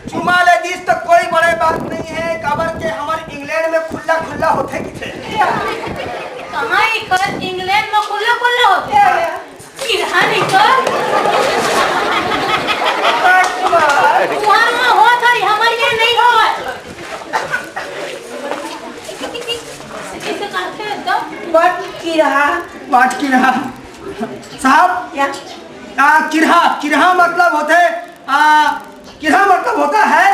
चुमा ले दिस तो कोई बड़े बात नहीं है खबर के हमारे इंग्लैंड में खुला खुला होते कि थे कहाँ इकर इंग्लैंड में खुला खुला होते हैं किधर इकर वहाँ वहाँ हो था हमारे यहाँ नहीं हो कैसे करते हैं तो but किरहा बात की रहा साहब या किरहा किरहा मतलब होते किरहा मतलब होता है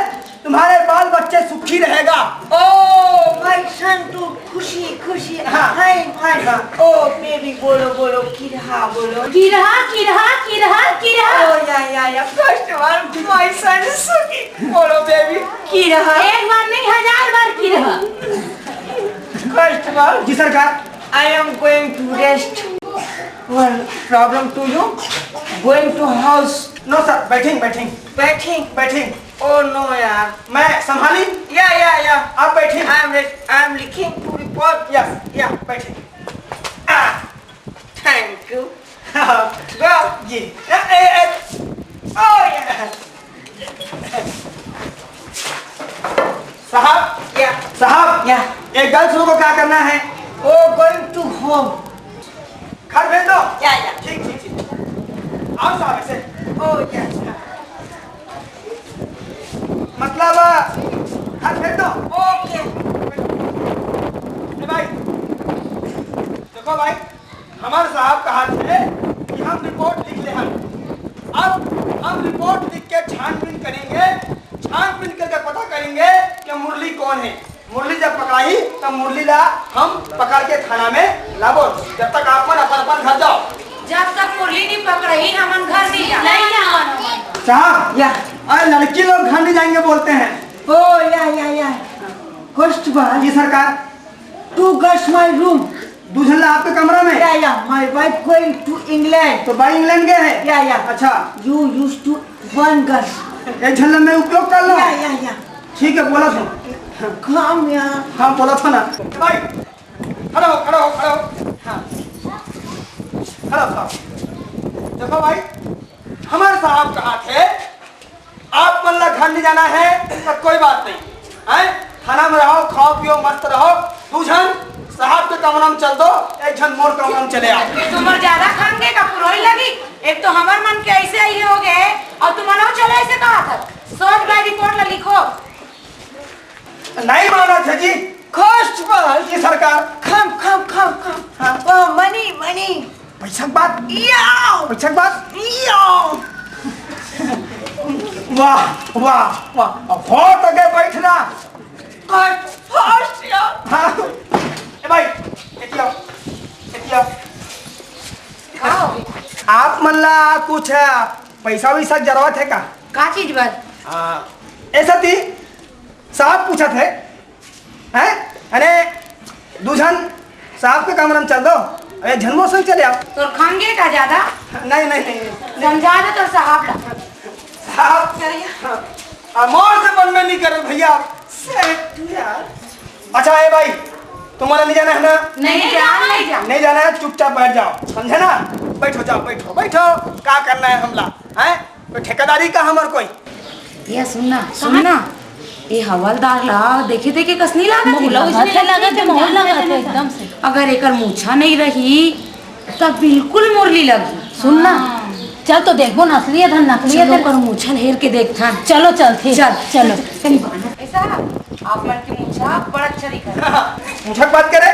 तुम्हारे बाल बच्चे सुखी रहेगा oh my son तू खुशी खुशी हाँ। हाय हाय oh baby बोलो बोलो किरहा बोलो किरहा किरहा किरहा किरहा oh या first one my son is सुखी बोलो baby किरहा एक बार नहीं 1000 बार किरहा first one जी सरकार I am going to rest one problem to you going to house no sir बैठेंगे बैठेंगे बैठें बैठेंगे oh no यार मैं संभाली या आप बैठिए I am looking to report yes या बैठिए thank you go ji oh yeah साहब या साहब या एक गर्ल्स को क्या करना है oh going to home घर भेज दो या ठीक ठीक ठीक आओ साहब ऐसे oh yes मतलब घर भेज दो okay ए भाई देखो भाई हमारे साहब कहा थे कि हम रिपोर्ट लिख ले अब हम रिपोर्ट लिख के छानबीन करेंगे छानबीन करके पता करेंगे कि मुरली कौन है मुरली जब पकड़ाई तब मुरली ला हम पकड़ के थाना में लाबो जब तक आप अपन घर जाओ जब तक मुरली नहीं पकड़ी हम घर नहीं जाएंगे साहब या अरे लड़की लोग घर नहीं जाएंगे बोलते हैं oh या first one जी सरकार two girls my room दूसरा आपके कमरा में या my wife going to England तो भाई इंग्लैंड गए हैं या अच्छा you used to one girl एक झल्ला में उपयोग कर लो या ठीक है बोला था come यार हाँ बोला था ना भाई खड़ा हो हाँ खड़ा हो देखो भाई हमारे साहब कहा थे आप मल्ला घर नहीं जाना है तो कोई बात नहीं है खाना में रहो खाओ पियो मस्त रहो तू झन साहब के कमरा में चल दो एक झन मोर कमरा में चले आओ तुम ज्यादा खाएंगे का पुरोई लगी एक तो हमार मन के ऐसे ही हो गए और तुम्हारा चलो ऐसे कहा था शॉर्ट बाय रिपोर्ट ला लिखो नहीं माना था जी first one जी सरकार come हाँ। oh money पैसा की बात yeah पैसा की बात yeah वाह वाह वाह बहुत आगे बैठना first यार हाँ ए भाई आप मल्ला कुछ पैसा वैसा जरूरत है का चीज बात ऐसा थी साहब पूछा थे हैं अरे दूजन साहब के कमरे में चल दो अरे झनमो से चले आओ तो खाएंगे का ज्यादा नहीं समझा दे तो साहब साहब मोर से बन में नहीं करे भैया यार अच्छा है भाई तुम्हारा नहीं जाना है ना नहीं जाना है चुपचाप बैठ जाओ समझे ना बैठो जाओ बैठो क्या करना है हमला है ठेकेदारी का हमार कोई ये सुनना ये हवलदार ला देखे देखे कसनी लागत है एकदम से। अगर एकर मूछा नहीं रही तब बिल्कुल मुरली लगी। सुन ना, चल तो देखो नकली है धन, नकली है चलो धन। कर मूछा हेर के देखता। चलो चलते, चलो। ऐसा आप लड़की मूछा बड़ा अच्छा दिखा मूछा की बात करे।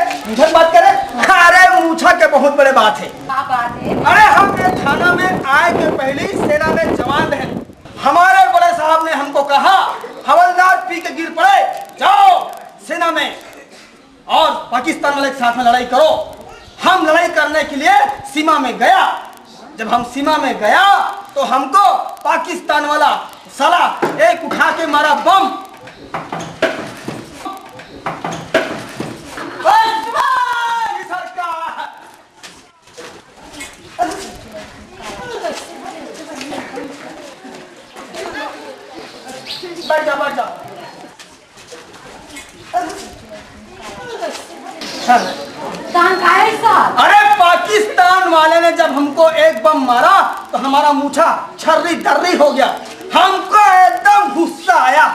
अरे मूछा के बहुत बड़े बात है। क्या बात है? अरे हम ये थाना में आए के पहले ही सेना में जवान रहे। हमारे बड़े साहब ने हमको कहा हवलदार पी के गिर पड़े, जाओ सेना में और पाकिस्तान वाले के साथ में लड़ाई करो। हम लड़ाई करने के लिए सीमा में गया। जब हम सीमा में गया तो हमको पाकिस्तान वाला साला एक उठा के मारा बम। बैठ जा। अरे पाकिस्तान वाले ने जब हमको एक बम मारा तो हमारा मूछा छर्री दर्री हो गया। हमको एकदम गुस्सा आया।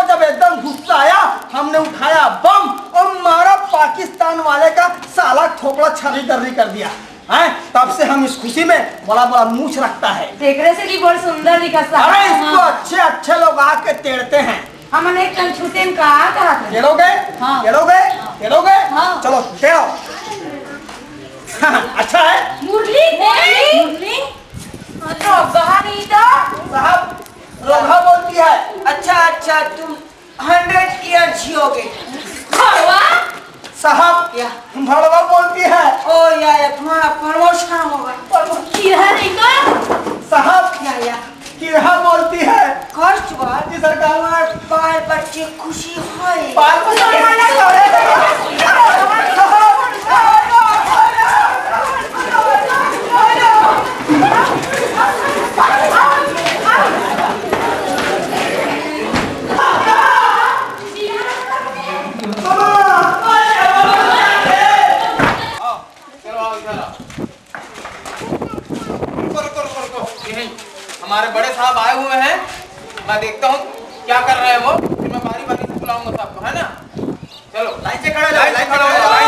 जब एकदम गुस्सा आया हमने उठाया बम और मारा पाकिस्तान वाले का साला खोपड़ा छर्री दर्री कर दिया है। तब से हम इस खुशी में बड़ा बड़ा मूछ रखता है। देखने से भी बहुत सुंदर दिखा। अरे इसको अच्छे लोग आके तेड़ते हैं। हमने कल छुटे में कहा था तेड़ोगे? हाँ। चलो तेड़ो। अच्छा है। मुरली साहब रोगा बोलती है। अच्छा तुम 100 ईयर्स जियोगे। साहब भड़वा बोलती है। ओ या तुम्हारा प्रमोशन होगा। साहब किरहा बोलती है। कष्ट बात जी सरकार। तुम्हारे बाल बच्चे खुशी है। हमारे बड़े साहब आए हुए हैं, मैं देखता हूँ क्या कर रहे हैं वो, फिर मैं बारी बारी से बुलाऊंगा सबको, है ना? चलो लाइन से खड़ा हो जाओ, लाइन खड़ा हो जाओ, लाइन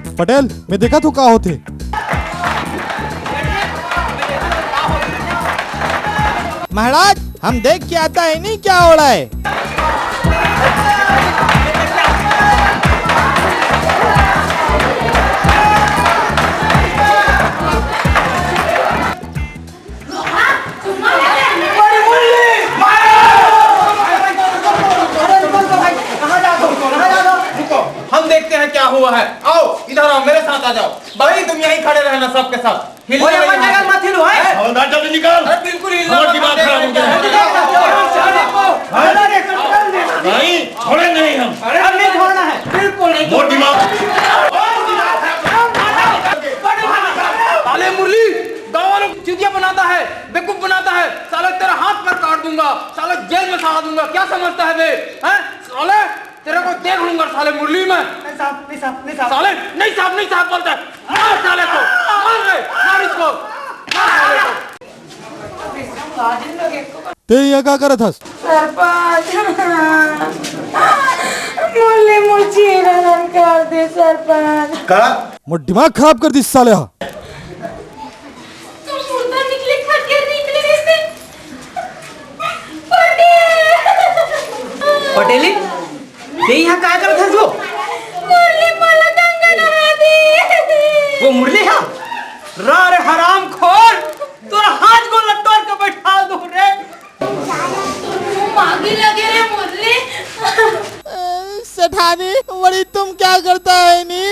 से। पटेल मैं देखा तो का होते। महाराज हम देख के आता है नहीं क्या हो रहा है। हम देखते हैं क्या हुआ है। आओ इधर आओ, मेरे साथ आ जाओ। भाई तुम यहीं खड़े रहना सबके सब। हवलदार जल्दी निकाल। बिल्कुल हमारी बात खराब हो गया। नहीं छोड़ेंगे नहीं हम। अब नहीं छोड़ना है। बिल्कुल नहीं। मोटी साले मुरली गाँव वालों को चुतिया बनाता है, बेवकूफ बनाता है। साले तेरा हाथ पर काट दूंगा, साले जेल में सड़ा दूंगा। क्या समझता है बे? हैं साले तेरे को देख लूंगा साले मुरली में। नहीं साहब। साले नहीं साहब बोलता है। मार साले को, मार इसको, मार साले को। ते यहाँ का करत हस? सरपंच मुरली मुझे रन कर दे सरपंच। का मोर दिमाग खराब कर दी साले हा। पटेली ये यहाँ क्या करते हैं? वो मुरली है रे हराम खोर, तोरा हाथ को लटोर के बैठा दो रे। मांगी लगे रे मुरली। सेठानी वही तुम क्या करता है नी?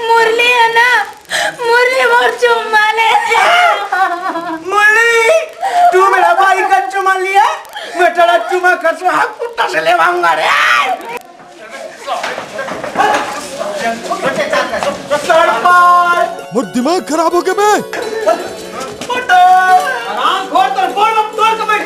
मुरली है ना, मुरली मोर चुम्मा ले। मुरली तू मेरा भाई का चुमा लिया, मैं तेरा चुमा कसवा कुत्ता से लेवाऊंगा रे। मोर दिमाग खराब हो गया बे। आराम खोर तो बोल तोड़ के बैठ